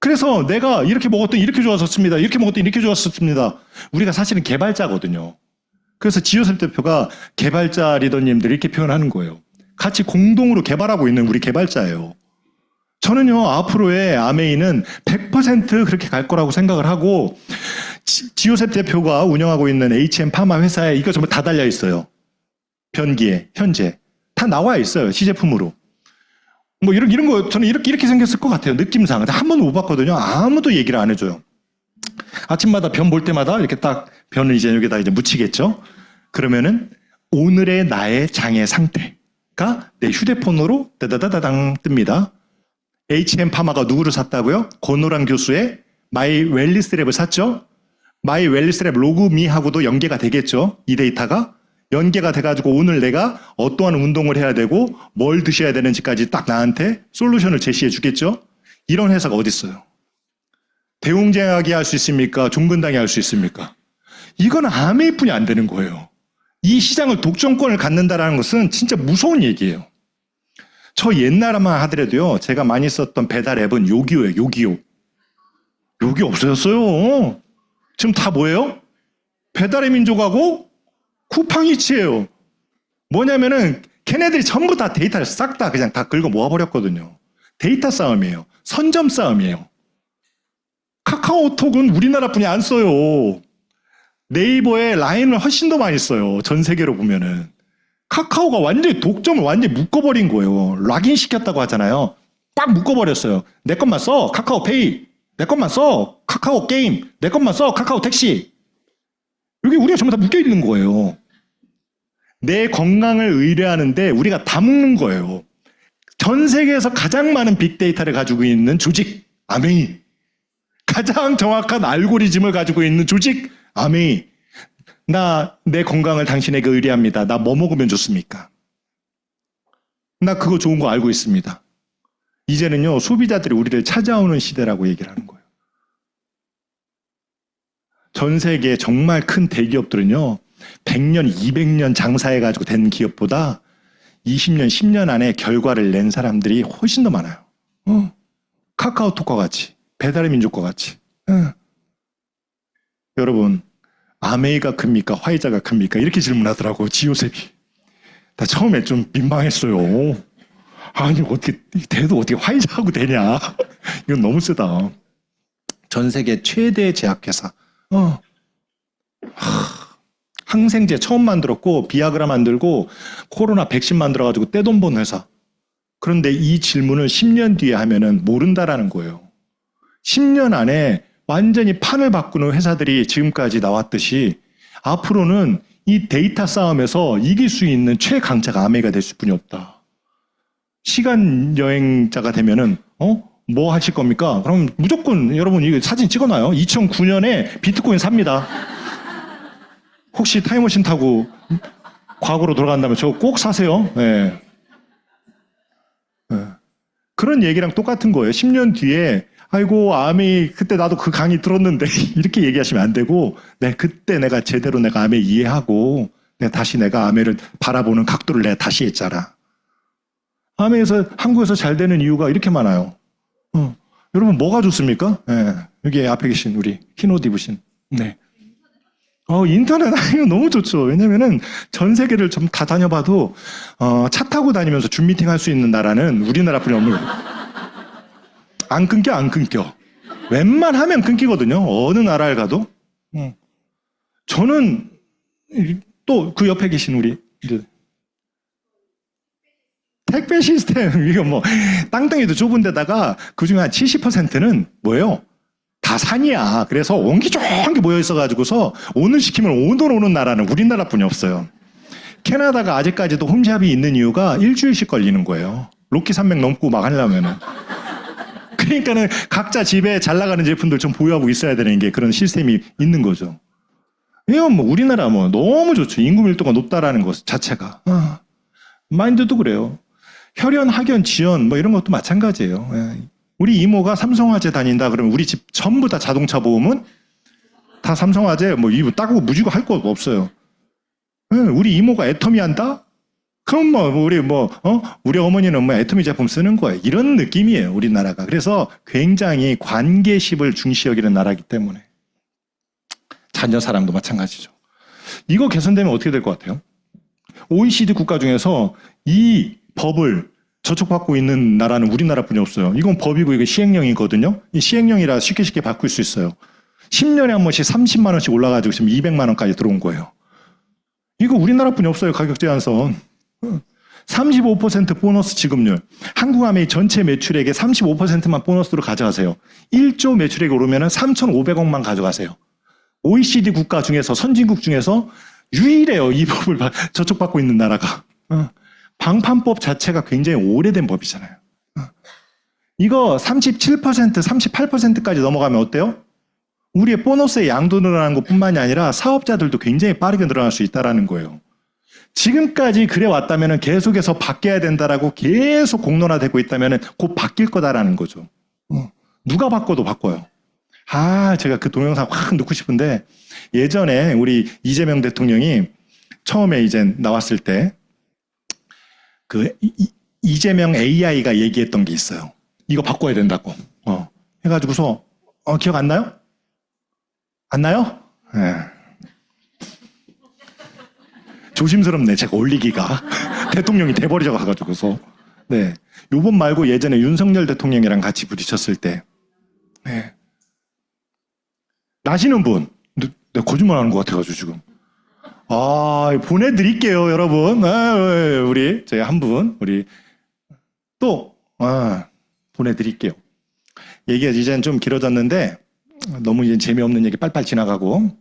그래서 내가 이렇게 먹었더니 이렇게 좋았었습니다. 이렇게 먹었더니 이렇게 좋았었습니다. 우리가 사실은 개발자거든요. 그래서 지효섭 대표가 개발자 리더님들 이렇게 표현하는 거예요. 같이 공동으로 개발하고 있는 우리 개발자예요. 저는요, 앞으로의 아메이는 100% 그렇게 갈 거라고 생각을 하고, 지효셉 대표가 운영하고 있는 HM 파마 회사에 이거 정말 다 달려 있어요. 변기에, 현재. 다 나와 있어요, 시제품으로. 뭐 이런 거 저는 이렇게 생겼을 것 같아요. 느낌상. 한 번도 못 봤거든요. 아무도 얘기를 안 해줘요. 아침마다 변 볼 때마다 이렇게 딱 변을 이제 여기다 이제 묻히겠죠. 그러면은 오늘의 나의 장의 상태가 내 휴대폰으로 따다다다당 뜹니다. HM 파마가 누구를 샀다고요? 권노란 교수의 마이 웰리스 랩을 샀죠. 마이 웰리스 랩 로그미하고도 연계가 되겠죠. 이 데이터가. 연계가 돼가지고 오늘 내가 어떠한 운동을 해야 되고 뭘 드셔야 되는지까지 딱 나한테 솔루션을 제시해 주겠죠. 이런 회사가 어디 있어요? 대웅제약이 할 수 있습니까? 종근당이 할 수 있습니까? 이건 아메이뿐이 안 되는 거예요. 이 시장을 독점권을 갖는다는 것은 진짜 무서운 얘기예요. 저 옛날만 하더라도요. 제가 많이 썼던 배달 앱은 요기요예요. 요기요. 요기 없어졌어요. 지금 다 뭐예요? 배달의 민족하고 쿠팡이치예요. 뭐냐면은 걔네들이 전부 다 데이터를 싹 다 그냥 다 긁어 모아버렸거든요. 데이터 싸움이에요. 선점 싸움이에요. 카카오톡은 우리나라뿐이 안 써요. 네이버에 라인을 훨씬 더 많이 써요. 전 세계로 보면은. 카카오가 완전히 독점을 완전히 묶어버린 거예요. 락인 시켰다고 하잖아요. 딱 묶어버렸어요. 내 것만 써. 카카오페이. 내 것만 써. 카카오 게임. 내 것만 써. 카카오 택시. 여기 우리가 전부 다 묶여있는 거예요. 내 건강을 의뢰하는데 우리가 다 묶는 거예요. 전 세계에서 가장 많은 빅데이터를 가지고 있는 조직, 아메이. 가장 정확한 알고리즘을 가지고 있는 조직, 아메이. 내 건강을 당신에게 의뢰합니다. 나 뭐 먹으면 좋습니까? 나 그거 좋은 거 알고 있습니다. 이제는요, 소비자들이 우리를 찾아오는 시대라고 얘기를 하는 거예요. 전 세계 정말 큰 대기업들은요, 100년, 200년 장사해가지고 된 기업보다 20년, 10년 안에 결과를 낸 사람들이 훨씬 더 많아요. 카카오톡과 같이, 배달의 민족과 같이. 여러분, 아메이가 큽니까? 화이자가 큽니까? 이렇게 질문하더라고, 지요셉이. 나 처음에 좀 민망했어요. 아니, 어떻게, 대도 어떻게 화이자하고 되냐? 이건 너무 세다. 전 세계 최대 제약회사. 항생제 처음 만들었고, 비아그라 만들고, 코로나 백신 만들어가지고 떼돈 번 회사. 그런데 이 질문을 10년 뒤에 하면은 모른다라는 거예요. 10년 안에 완전히 판을 바꾸는 회사들이 지금까지 나왔듯이 앞으로는 이 데이터 싸움에서 이길 수 있는 최강자가 아메이가 될 수뿐이 없다. 시간 여행자가 되면은 뭐 하실 겁니까? 그럼 무조건 여러분 이거 사진 찍어놔요. 2009년에 비트코인 삽니다. 혹시 타임머신 타고 과거로 돌아간다면 저거 꼭 사세요. 네. 네. 그런 얘기랑 똑같은 거예요. 10년 뒤에 아이고 아메이 그때 나도 그 강의 들었는데 이렇게 얘기하시면 안 되고 그때 내가 제대로 내가 아메이 이해하고 다시 내가 아메이를 바라보는 각도를 내가 다시 했잖아. 아메이에서 한국에서 잘 되는 이유가 이렇게 많아요. 여러분 뭐가 좋습니까? 네. 여기 앞에 계신 우리 흰 옷 입으신 인터넷 이거 너무 좋죠. 왜냐면은 전 세계를 좀 다 다녀봐도 차 타고 다니면서 줌 미팅 할 수 있는 나라는 우리나라뿐이 없는 거예요. 안 끊겨. 웬만하면 끊기거든요. 어느 나라를 가도. 저는 또 그 옆에 계신 우리 택배 시스템 이거 뭐 땅덩이도 좁은 데다가 그중에 한 70%는 뭐예요? 다 산이야. 그래서 옹기종기 모여 있어가지고서 오늘 시키면 오늘 오는 나라는 우리나라뿐이 없어요. 캐나다가 아직까지도 홈샵이 있는 이유가 일주일씩 걸리는 거예요. 로키 산맥 넘고 막 하려면은. 그러니까는 각자 집에 잘 나가는 제품들 좀 보유하고 있어야 되는 게 그런 시스템이 있는 거죠. 이건 뭐 우리나라 뭐 너무 좋죠. 인구 밀도가 높다라는 것 자체가. 마인드도 그래요. 혈연, 학연, 지연 뭐 이런 것도 마찬가지예요. 우리 이모가 삼성화재 다닌다 그러면 우리 집 전부 다 자동차 보험은 다 삼성화재 뭐 이거 따고 무지고 할 거 없어요. 우리 이모가 애터미 한다? 그럼 뭐 우리 어머니는 뭐 애터미 제품 쓰는 거예요. 이런 느낌이에요, 우리나라가. 그래서 굉장히 관계십을 중시 여기는 나라이기 때문에. 자녀 사랑도 마찬가지죠. 이거 개선되면 어떻게 될 것 같아요? OECD 국가 중에서 이 법을 저촉받고 있는 나라는 우리나라뿐이 없어요. 이건 법이고 이게 시행령이거든요. 이 시행령이라 쉽게 바꿀 수 있어요. 10년에 한 번씩 30만 원씩 올라가지고 지금 200만 원까지 들어온 거예요. 이거 우리나라뿐이 없어요. 가격 제한선. 35% 보너스 지급률. 한국아메이 전체 매출액의 35%만 보너스로 가져가세요. 1조 매출액이 오르면 3,500억만 가져가세요. OECD 국가 중에서 선진국 중에서 유일해요. 이 법을 저촉받고 있는 나라가. 방판법 자체가 굉장히 오래된 법이잖아요. 이거 37%, 38%까지 넘어가면 어때요? 우리의 보너스의 양도 늘어나는 것뿐만이 아니라 사업자들도 굉장히 빠르게 늘어날 수 있다는 거예요. 지금까지 그래 왔다면 계속해서 바뀌어야 된다라고 계속 공론화되고 있다면 곧 바뀔 거다라는 거죠. 누가 바꿔도 바꿔요. 제가 그 동영상 확 넣고 싶은데 예전에 우리 이재명 대통령이 처음에 이제 나왔을 때 그 이재명 AI가 얘기했던 게 있어요. 이거 바꿔야 된다고. 해가지고서 기억 안 나요? 안 나요? 네. 조심스럽네. 제가 올리기가 대통령이 돼버리져 가지고서. 네. 요번 말고 예전에 윤석열 대통령이랑 같이 부딪혔을 때. 네. 나시는 분. 내가 거짓말하는 것 같아가지고 지금. 보내드릴게요, 여러분. 우리 저희 한 분, 우리 또 보내드릴게요. 얘기가 이제는 좀 길어졌는데 너무 이제 재미없는 얘기 빨빨 지나가고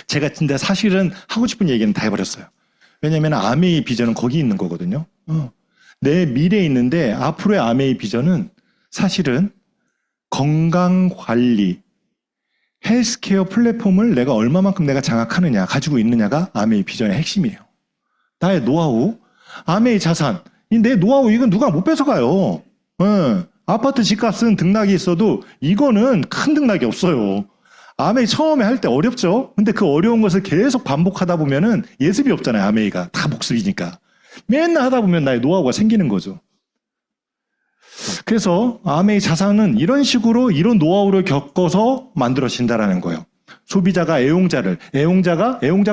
제가 근데 사실은 하고 싶은 얘기는 다 해버렸어요. 왜냐하면 아메이 비전은 거기 있는 거거든요. 내 미래에 있는데 앞으로의 아메이 비전은 사실은 건강관리, 헬스케어 플랫폼을 내가 얼마만큼 내가 장악하느냐, 가지고 있느냐가 아메이 비전의 핵심이에요. 나의 노하우, 아메이 자산, 내 노하우 이건 누가 못 뺏어가요. 아파트 집값은 등락이 있어도 이거는 큰 등락이 없어요. 아메이 처음에 할 때 어렵죠? 근데 그 어려운 것을 계속 반복하다 보면은 예습이 없잖아요, 아메이가. 다 복습이니까. 맨날 하다 보면 나의 노하우가 생기는 거죠. 그래서 아메이 자산은 이런 식으로 이런 노하우를 겪어서 만들어진다라는 거예요. 소비자가 애용자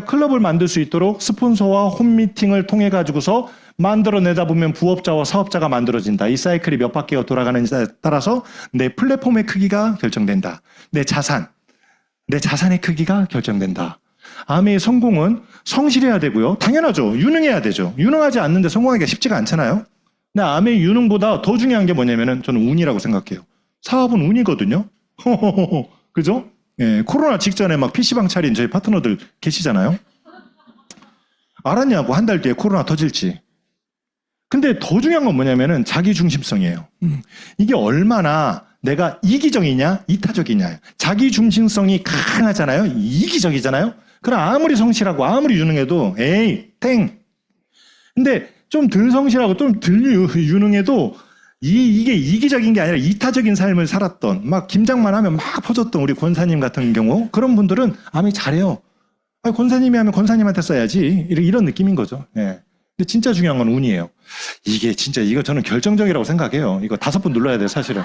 클럽을 만들 수 있도록 스폰서와 홈미팅을 통해 가지고서 만들어내다 보면 부업자와 사업자가 만들어진다. 이 사이클이 몇 바퀴가 돌아가는지에 따라서 내 플랫폼의 크기가 결정된다. 내 자산의 크기가 결정된다. 아메이의 성공은 성실해야 되고요. 당연하죠. 유능해야 되죠. 유능하지 않는데 성공하기가 쉽지가 않잖아요. 근데 아메이 유능보다 더 중요한 게 뭐냐면은 저는 운이라고 생각해요. 사업은 운이거든요. 그죠? 예, 코로나 직전에 막 PC방 차린 저희 파트너들 계시잖아요. 알았냐고, 한 달 뒤에 코로나 터질지. 근데 더 중요한 건 뭐냐면은 자기 중심성이에요. 이게 얼마나 내가 이기적이냐, 이타적이냐. 자기 중심성이 강하잖아요. 이기적이잖아요. 그럼 아무리 성실하고 아무리 유능해도 에이, 땡. 근데 좀 덜 성실하고 좀 덜 유능해도 이게 이기적인 게 아니라 이타적인 삶을 살았던, 막 김장만 하면 막 퍼졌던 우리 권사님 같은 경우, 그런 분들은 아메이 잘해요. 권사님이 하면 권사님한테 써야지. 이런 느낌인 거죠. 예. 근데 진짜 중요한 건 운이에요. 이게 진짜 이거 저는 결정적이라고 생각해요. 이거 5번 눌러야 돼요, 사실은.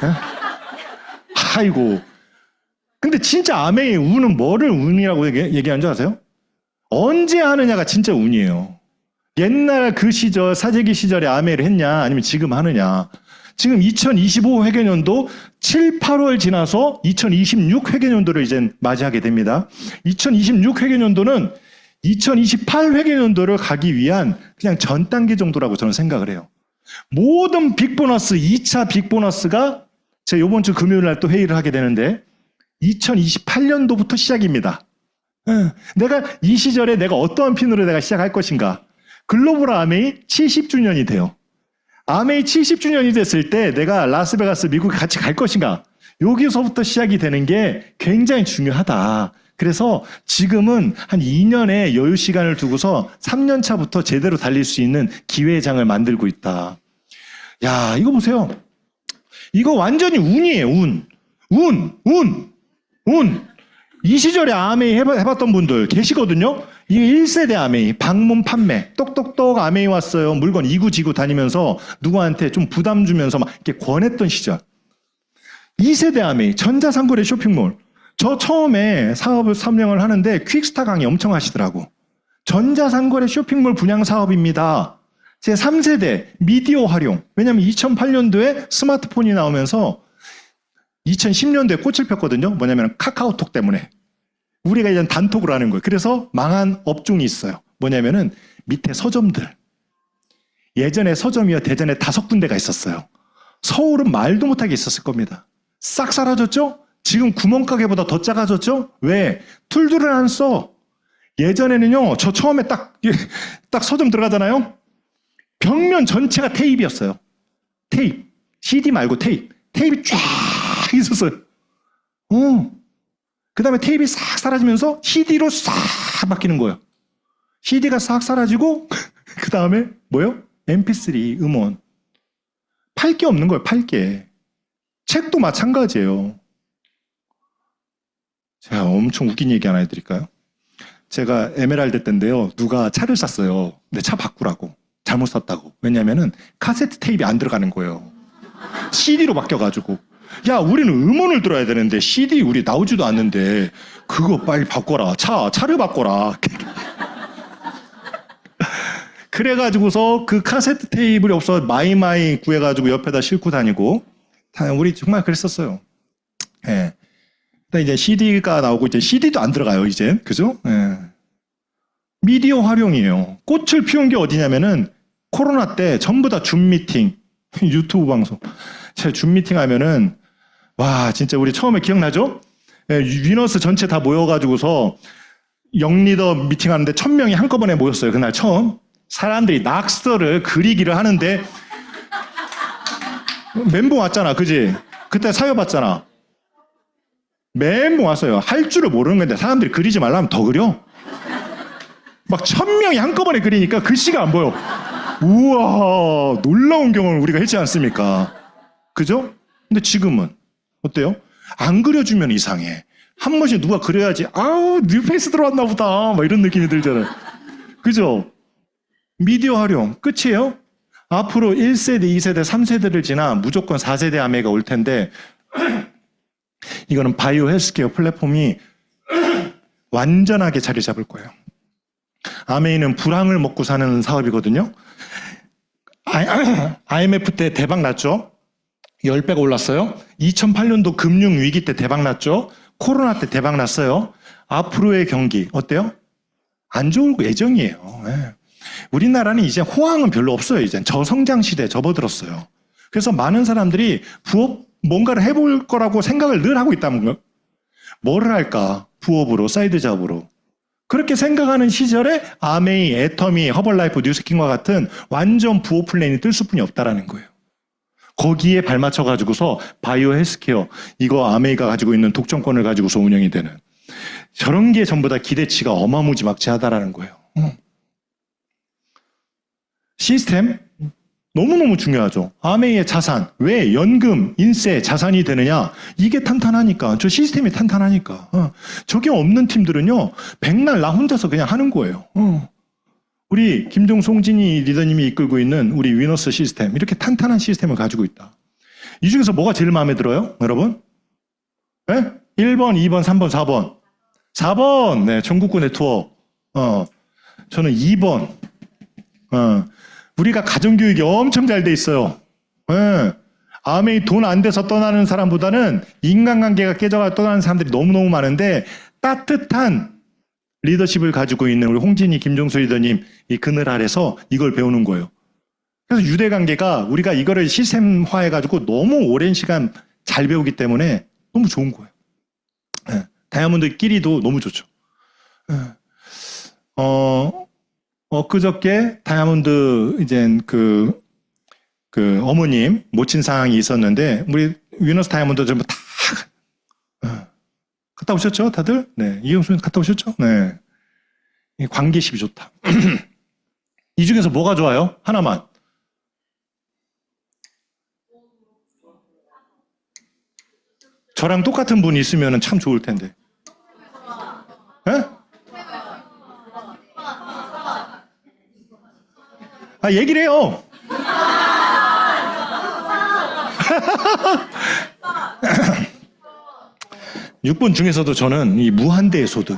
예? 아이고. 근데 진짜 아메이 운은 뭐를 운이라고 얘기하는 줄 아세요? 언제 하느냐가 진짜 운이에요. 옛날 그 시절, 사재기 시절에 아메이를 했냐, 아니면 지금 하느냐. 지금 2025 회계년도 7, 8월 지나서 2026 회계년도를 이제 맞이하게 됩니다. 2026 회계년도는 2028 회계년도를 가기 위한 그냥 전 단계 정도라고 저는 생각을 해요. 모든 빅보너스, 2차 빅보너스가 제가 이번 주 금요일 날 또 회의를 하게 되는데 2028년도부터 시작입니다. 내가 이 시절에 내가 어떠한 핀으로 내가 시작할 것인가. 글로벌 아메이 70주년이 돼요. 아메이 70주년이 됐을 때 내가 라스베가스 미국에 같이 갈 것인가. 여기서부터 시작이 되는 게 굉장히 중요하다. 그래서 지금은 한 2년의 여유 시간을 두고서 3년 차부터 제대로 달릴 수 있는 기회장을 만들고 있다. 야, 이거 보세요. 이거 완전히 운이에요, 운. 운. 이 시절에 아메이 해봤던 분들 계시거든요. 이게 1세대 아메이, 방문 판매, 똑똑똑 아메이 왔어요. 물건 이구지구 다니면서 누구한테 좀 부담 주면서 막 이렇게 권했던 시절. 2세대 아메이, 전자상거래 쇼핑몰. 저 처음에 사업을 삼령을 하는데 퀵스타 강의 엄청 하시더라고. 전자상거래 쇼핑몰 분양 사업입니다. 제 3세대 미디어 활용. 왜냐하면 2008년도에 스마트폰이 나오면서 2010년도에 꽃을 폈거든요. 뭐냐면 카카오톡 때문에. 우리가 이제 단톡으로 하는 거예요. 그래서 망한 업종이 있어요. 뭐냐면은 밑에 서점들. 예전에 서점이요. 대전에 5군데가 있었어요. 서울은 말도 못하게 있었을 겁니다. 싹 사라졌죠? 지금 구멍가게보다 더 작아졌죠? 왜? 툴들을 안 써. 예전에는요. 저 처음에 딱 서점 들어가잖아요. 벽면 전체가 테이프였어요. 테이프. CD 말고 테이프. 테이프 쫙 있었어요. 그 다음에 테이프가 싹 사라지면서 CD로 싹 바뀌는 거예요. CD가 싹 사라지고 그 다음에 뭐요? MP3 음원. 팔 게 없는 거예요. 팔 게. 책도 마찬가지예요. 제가 엄청 웃긴 얘기 하나 해드릴까요? 제가 에메랄드 때인데요. 누가 차를 샀어요. 근데 차 바꾸라고. 잘못 샀다고. 왜냐면은 카세트 테이프이 안 들어가는 거예요. CD로 바뀌어가지고. 야, 우리는 음원을 들어야 되는데 CD 우리 나오지도 않는데 그거 빨리 바꿔라. 차를 바꿔라. 그래가지고서 그 카세트 테이블이 없어 마이마이 구해가지고 옆에다 싣고 다니고 우리 정말 그랬었어요. 예. 근데 이제 CD가 나오고 이제 CD도 안 들어가요, 이제. 그죠? 예. 미디어 활용이에요. 꽃을 피운 게 어디냐면은 코로나 때 전부 다 줌 미팅, 유튜브 방송. 제가 줌 미팅 하면은 와, 진짜 우리 처음에 기억나죠? 예, 위너스 전체 다 모여가지고서 영리더 미팅 하는데 1000명이 한꺼번에 모였어요. 그날 처음. 사람들이 낙서를 그리기를 하는데 멘붕 왔잖아. 그지? 그때 사회 봤잖아. 멘붕 왔어요. 할 줄을 모르는 건데 사람들이 그리지 말라면 더 그려. 막 1000명이 한꺼번에 그리니까 글씨가 안 보여. 우와, 놀라운 경험을 우리가 했지 않습니까? 그죠? 근데 지금은 어때요? 안 그려주면 이상해. 한 번씩 누가 그려야지. 아우, 뉴페이스 들어왔나 보다. 막 이런 느낌이 들잖아요. 그죠? 미디어 활용 끝이에요? 앞으로 1세대, 2세대, 3세대를 지나 무조건 4세대 아메이가 올 텐데 이거는 바이오 헬스케어 플랫폼이 완전하게 자리 잡을 거예요. 아메이는 불황을 먹고 사는 사업이거든요. IMF 때 대박 났죠? 10배가 올랐어요. 2008년도 금융위기 때 대박 났죠? 코로나 때 대박 났어요. 앞으로의 경기 어때요? 안 좋을 예정이에요. 네. 우리나라는 이제 호황은 별로 없어요. 이제 저성장 시대에 접어들었어요. 그래서 많은 사람들이 부업 뭔가를 해볼 거라고 생각을 늘 하고 있다는 거예요. 뭐를 할까? 부업으로, 사이드 잡으로. 그렇게 생각하는 시절에 아메이, 애터미, 허벌라이프, 뉴스킨과 같은 완전 부업 플랜이 뜰 수뿐이 없다라는 거예요. 거기에 발맞춰가지고서 바이오 헬스케어, 이거 아메이가 가지고 있는 독점권을 가지고서 운영이 되는 저런 게 전부 다 기대치가 어마무지막지하다라는 거예요. 시스템 너무너무 중요하죠. 아메이의 자산, 왜 연금, 인세, 자산이 되느냐? 이게 탄탄하니까, 저 시스템이 탄탄하니까. 저게 없는 팀들은요, 백날 나 혼자서 그냥 하는 거예요. 우리 김종수, 홍진희 리더님이 이끌고 있는 우리 위너스 시스템, 이렇게 탄탄한 시스템을 가지고 있다. 이 중에서 뭐가 제일 마음에 들어요, 여러분? 네? 1번, 2번, 3번, 4번. 4번, 네, 전국군의 투어. 저는 2번. 우리가 가정교육이 엄청 잘 돼 있어요. 아메이 돈 안 돼서 떠나는 사람보다는 인간관계가 깨져가 떠나는 사람들이 너무너무 많은데 따뜻한 리더십을 가지고 있는 우리 홍진희, 김종수 리더님 이 그늘 아래서 이걸 배우는 거예요. 그래서 유대관계가 우리가 이거를 시스템화해가지고 너무 오랜 시간 잘 배우기 때문에 너무 좋은 거예요. 다이아몬드끼리도 너무 좋죠. 엊그저께 다이아몬드 이제 그 어머님 모친 상황이 있었는데 우리 위너스 다이아몬드 전부 다 갔다 오셨죠, 다들? 네, 이경수님 갔다 오셨죠? 네, 이 관계십이 좋다. 이 중에서 뭐가 좋아요? 하나만. 저랑 똑같은 분이 있으면 참 좋을 텐데. 에? 아, 얘기를 해요. 6번 중에서도 저는 이 무한대의 소득.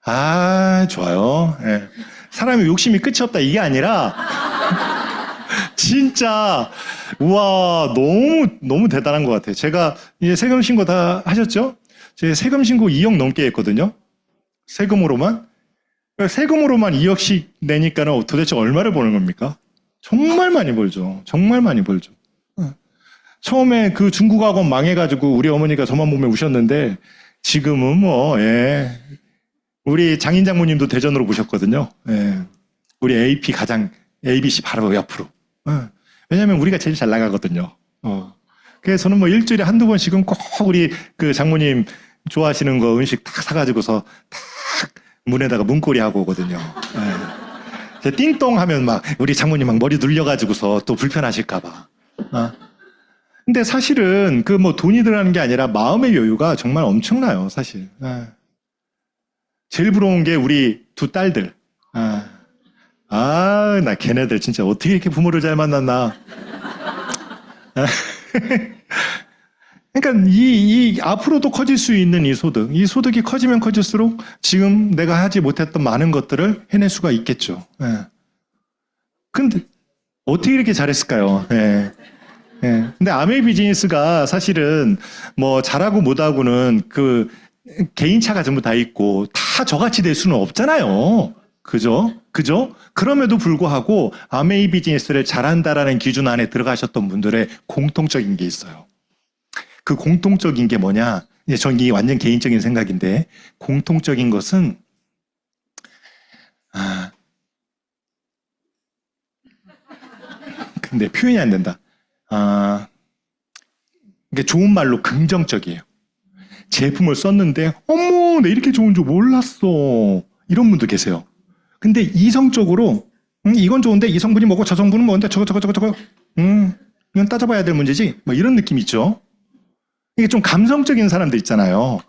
아, 좋아요. 예. 사람이 욕심이 끝이 없다 이게 아니라 진짜 우와 너무 대단한 것 같아요. 제가 이제 세금 신고 다 하셨죠? 제 세금 신고 2억 넘게 했거든요. 세금으로만. 세금으로만 2억씩 내니까는 도대체 얼마를 버는 겁니까? 정말 많이 벌죠. 정말 많이 벌죠. 처음에 그 중국 학원 망해가지고 우리 어머니가 저만 보면 우셨는데 지금은 뭐, 예. 우리 장인 장모님도 대전으로 모셨거든요. 예. 우리 ABC 바로 옆으로. 왜냐면 우리가 제일 잘 나가거든요. 그래서 저는 뭐 일주일에 한두 번씩은 꼭 우리 그 장모님 좋아하시는 거 음식 딱 사가지고서 딱 문에다가 문고리 하고 오거든요. 예. 띵동 하면 막 우리 장모님 막 머리 눌려가지고서 또 불편하실까봐. 근데 사실은 그 뭐 돈이 들어가는 게 아니라 마음의 여유가 정말 엄청나요, 사실. 제일 부러운 게 우리 두 딸들. 나 걔네들 진짜 어떻게 이렇게 부모를 잘 만났나. 그러니까 이 앞으로도 커질 수 있는 이 소득이 커지면 커질수록 지금 내가 하지 못했던 많은 것들을 해낼 수가 있겠죠. 근데 어떻게 이렇게 잘했을까요? 근데 아메이 비즈니스가 사실은 뭐 잘하고 못하고는 그 개인차가 전부 다 있고 다 저같이 될 수는 없잖아요. 그죠? 그럼에도 불구하고 아메이 비즈니스를 잘한다라는 기준 안에 들어가셨던 분들의 공통적인 게 있어요. 그 공통적인 게 뭐냐? 이제 전 이게 완전 개인적인 생각인데 공통적인 것은 근데 표현이 안 된다. 이게 좋은 말로 긍정적이에요. 제품을 썼는데 어머 나 이렇게 좋은 줄 몰랐어. 이런 분도 계세요. 근데 이성적으로 이건 좋은데 이 성분이 뭐고 저 성분은 뭔데 저거 이건 따져봐야 될 문제지 뭐 이런 느낌 있죠. 이게 좀 감성적인 사람들 있잖아요.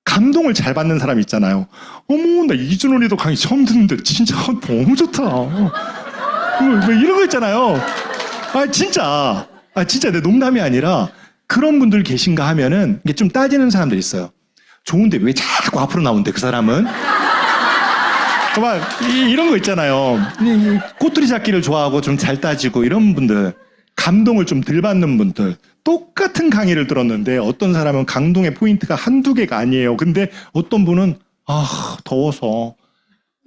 감동을 잘 받는 사람 있잖아요. 어머 나 이준원이도 강의 처음 듣는데 진짜 너무 좋다. 뭐 이런 거 있잖아요. 진짜 내 농담이 아니라 그런 분들 계신가 하면은 이게 좀 따지는 사람들 있어요. 좋은데 왜 자꾸 앞으로 나오는데 그 사람은? 막 이런 거 있잖아요. 꼬투리 잡기를 좋아하고 좀 잘 따지고 이런 분들, 감동을 좀 덜 받는 분들, 똑같은 강의를 들었는데 어떤 사람은 감동의 포인트가 한두 개가 아니에요. 근데 어떤 분은 더워서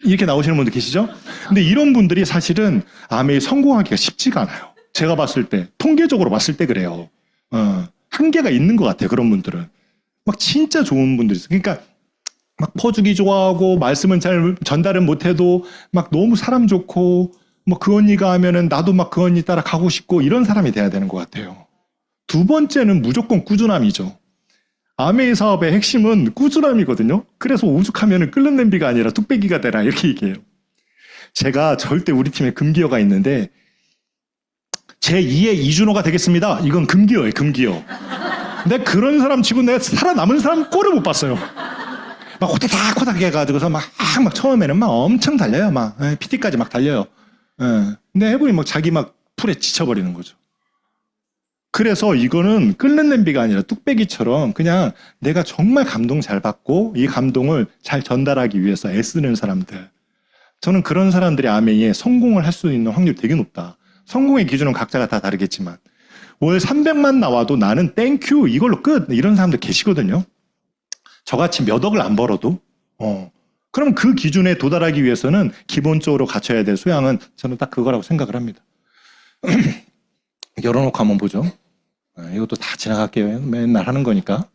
이렇게 나오시는 분들 계시죠? 근데 이런 분들이 사실은 아메이 성공하기가 쉽지가 않아요. 제가 봤을 때, 통계적으로 봤을 때 그래요. 한계가 있는 것 같아요. 그런 분들은. 막 진짜 좋은 분들이 있어요. 그러니까 막 퍼주기 좋아하고 말씀은 잘 전달은 못해도 막 너무 사람 좋고 뭐 그 언니가 하면은 나도 막 그 언니 따라 가고 싶고 이런 사람이 돼야 되는 것 같아요. 두 번째는 무조건 꾸준함이죠. 아메이 사업의 핵심은 꾸준함이거든요. 그래서 오죽하면은 끓는 냄비가 아니라 뚝배기가 되라 이렇게 얘기해요. 제가 절대 우리 팀에 금기어가 있는데 제2의 이준호가 되겠습니다. 이건 금기어예요, 금기어. 근데 그런 사람 치고 내가 살아남은 사람 꼴을 못 봤어요. 막 호다닥 해가지고서 막 처음에는 막 엄청 달려요. 막 PT까지 막 달려요. 근데 해보니 막 자기 막 풀에 지쳐버리는 거죠. 그래서 이거는 끓는 냄비가 아니라 뚝배기처럼 그냥 내가 정말 감동 잘 받고 이 감동을 잘 전달하기 위해서 애쓰는 사람들. 저는 그런 사람들이 아메이에 성공을 할 수 있는 확률이 되게 높다. 성공의 기준은 각자가 다 다르겠지만 월 300만 나와도 나는 땡큐 이걸로 끝 이런 사람들 계시거든요. 저같이 몇 억을 안 벌어도 그럼 그 기준에 도달하기 위해서는 기본적으로 갖춰야 될 소양은 저는 딱 그거라고 생각을 합니다. 열어놓고 한번 보죠. 이것도 다 지나갈게요. 맨날 하는 거니까.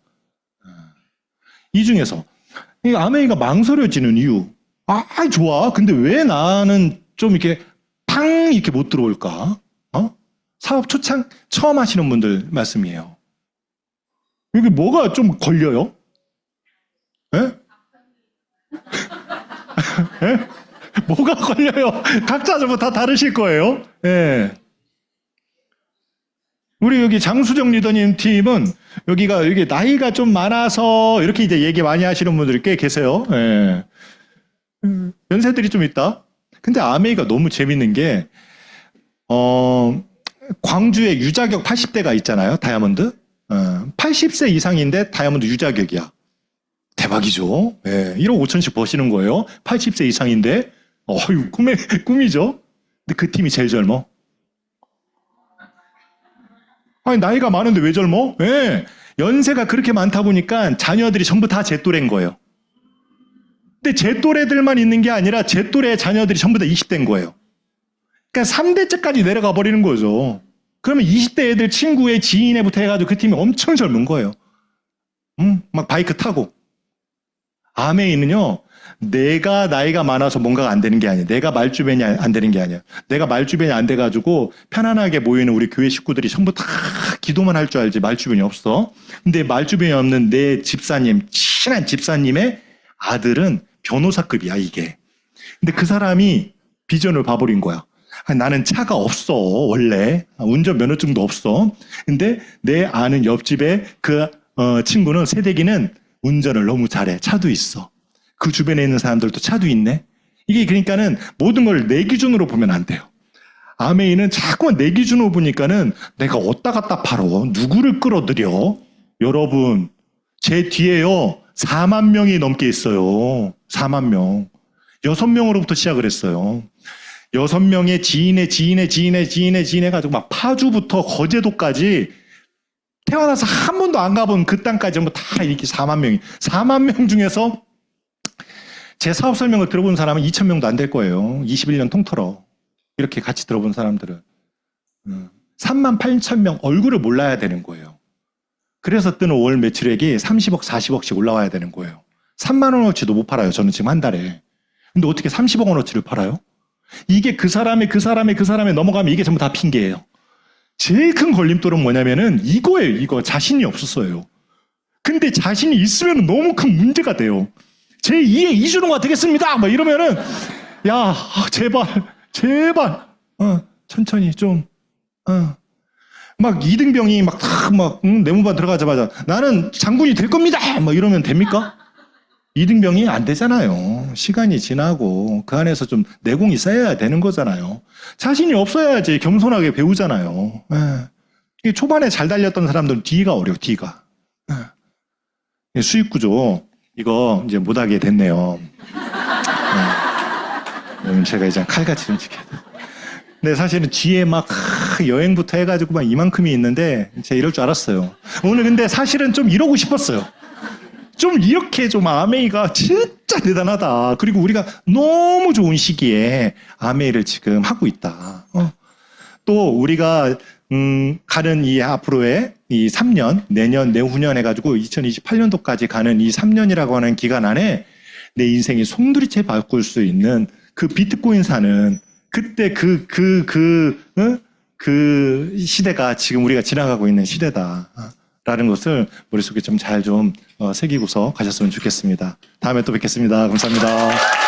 이 중에서 이 아메이가 망설여지는 이유. 좋아. 근데 왜 나는 좀 이렇게 팡 이렇게 못 들어올까? 사업 초창 처음 하시는 분들 말씀이에요. 여기 뭐가 좀 걸려요? 예? 예? 뭐가 걸려요? 각자 좀 다 다르실 거예요. 예. 우리 여기 장수정 리더님 팀은 여기 나이가 좀 많아서 이렇게 이제 얘기 많이 하시는 분들이 꽤 계세요. 예. 연세들이 좀 있다. 근데 아메이가 너무 재밌는 게 광주에 유자격 80대가 있잖아요. 다이아몬드. 80세 이상인데 다이아몬드 유자격이야. 대박이죠. 예. 1억 5천씩 버시는 거예요. 80세 이상인데. 꿈이죠. 근데 그 팀이 제일 젊어. 아니, 나이가 많은데 왜 젊어? 예. 연세가 그렇게 많다 보니까 자녀들이 전부 다 제 또래인 거예요. 근데 제 또래들만 있는 게 아니라 제 또래 자녀들이 전부 다 20대인 거예요. 그러니까 3대째까지 내려가 버리는 거죠. 그러면 20대 애들 친구의 지인애부터 해가지고 그 팀이 엄청 젊은 거예요. 막 바이크 타고. 아메이는요, 내가 나이가 많아서 뭔가가 안 되는 게 아니에요. 내가 말주변이 안 되는 게 아니에요. 내가 말주변이 안 돼가지고 편안하게 모이는 우리 교회 식구들이 전부 다 기도만 할 줄 알지 말주변이 없어. 근데 말주변이 없는 내 집사님, 친한 집사님의 아들은 변호사급이야, 이게. 근데 그 사람이 비전을 봐버린 거야. 나는 차가 없어, 원래. 운전면허증도 없어. 근데 내 아는 옆집에 그 친구는 세대기는 운전을 너무 잘해. 차도 있어. 그 주변에 있는 사람들도 차도 있네. 이게 그러니까는 모든 걸 내 기준으로 보면 안 돼요. 아메이는 자꾸만 내 기준으로 보니까는 내가 어디다 갖다 팔어. 누구를 끌어들여. 여러분, 제 뒤에요. 4만 명이 넘게 있어요. 4만 명. 6명으로부터 시작을 했어요. 6명의 지인의 가지고 막 파주부터 거제도까지 태어나서 한 번도 안 가본 그 땅까지 뭐 다 이렇게 4만 명이. 4만 명 중에서 제 사업 설명을 들어본 사람은 2,000명도 안 될 거예요. 21년 통틀어. 이렇게 같이 들어본 사람들은. 3만 8천 명 얼굴을 몰라야 되는 거예요. 그래서 뜨는 월 매출액이 30억, 40억씩 올라와야 되는 거예요. 3만 원어치도 못 팔아요. 저는 지금 한 달에. 근데 어떻게 30억 원어치를 팔아요? 이게 그 사람의 넘어가면 이게 전부 다 핑계예요. 제일 큰 걸림돌은 뭐냐면은 이거예요. 이거 자신이 없었어요. 근데 자신이 있으면 너무 큰 문제가 돼요. 제2의 이준호가 되겠습니다. 막 이러면은 야, 제발 천천히 좀 막 이등병이 막 내무반 들어가자마자 나는 장군이 될 겁니다. 막 이러면 됩니까? 이등병이 안 되잖아요. 시간이 지나고 그 안에서 좀 내공이 쌓여야 되는 거잖아요. 자신이 없어야지 겸손하게 배우잖아요. 예. 초반에 잘 달렸던 사람들은 뒤가 어려워. 뒤가. 예. 수익 구조 이거 이제 못하게 됐네요. 제가 이제 칼같이 좀 지켜야 돼. 근데 사실은 뒤에 막 여행부터 해가지고 막 이만큼이 있는데 제가 이럴 줄 알았어요. 오늘 근데 사실은 좀 이러고 싶었어요. 좀 이렇게 좀 아메이가 진짜 대단하다. 그리고 우리가 너무 좋은 시기에 아메이를 지금 하고 있다. 또 우리가 가는 이 앞으로의 이 3년, 내년, 내후년 해가지고 2028년도까지 가는 이 3년이라고 하는 기간 안에 내 인생이 송두리째 바꿀 수 있는 그 비트코인 사는 그때 그 시대가 지금 우리가 지나가고 있는 시대다라는 것을 머릿속에 좀 잘 좀 새기고서 가셨으면 좋겠습니다. 다음에 또 뵙겠습니다. 감사합니다.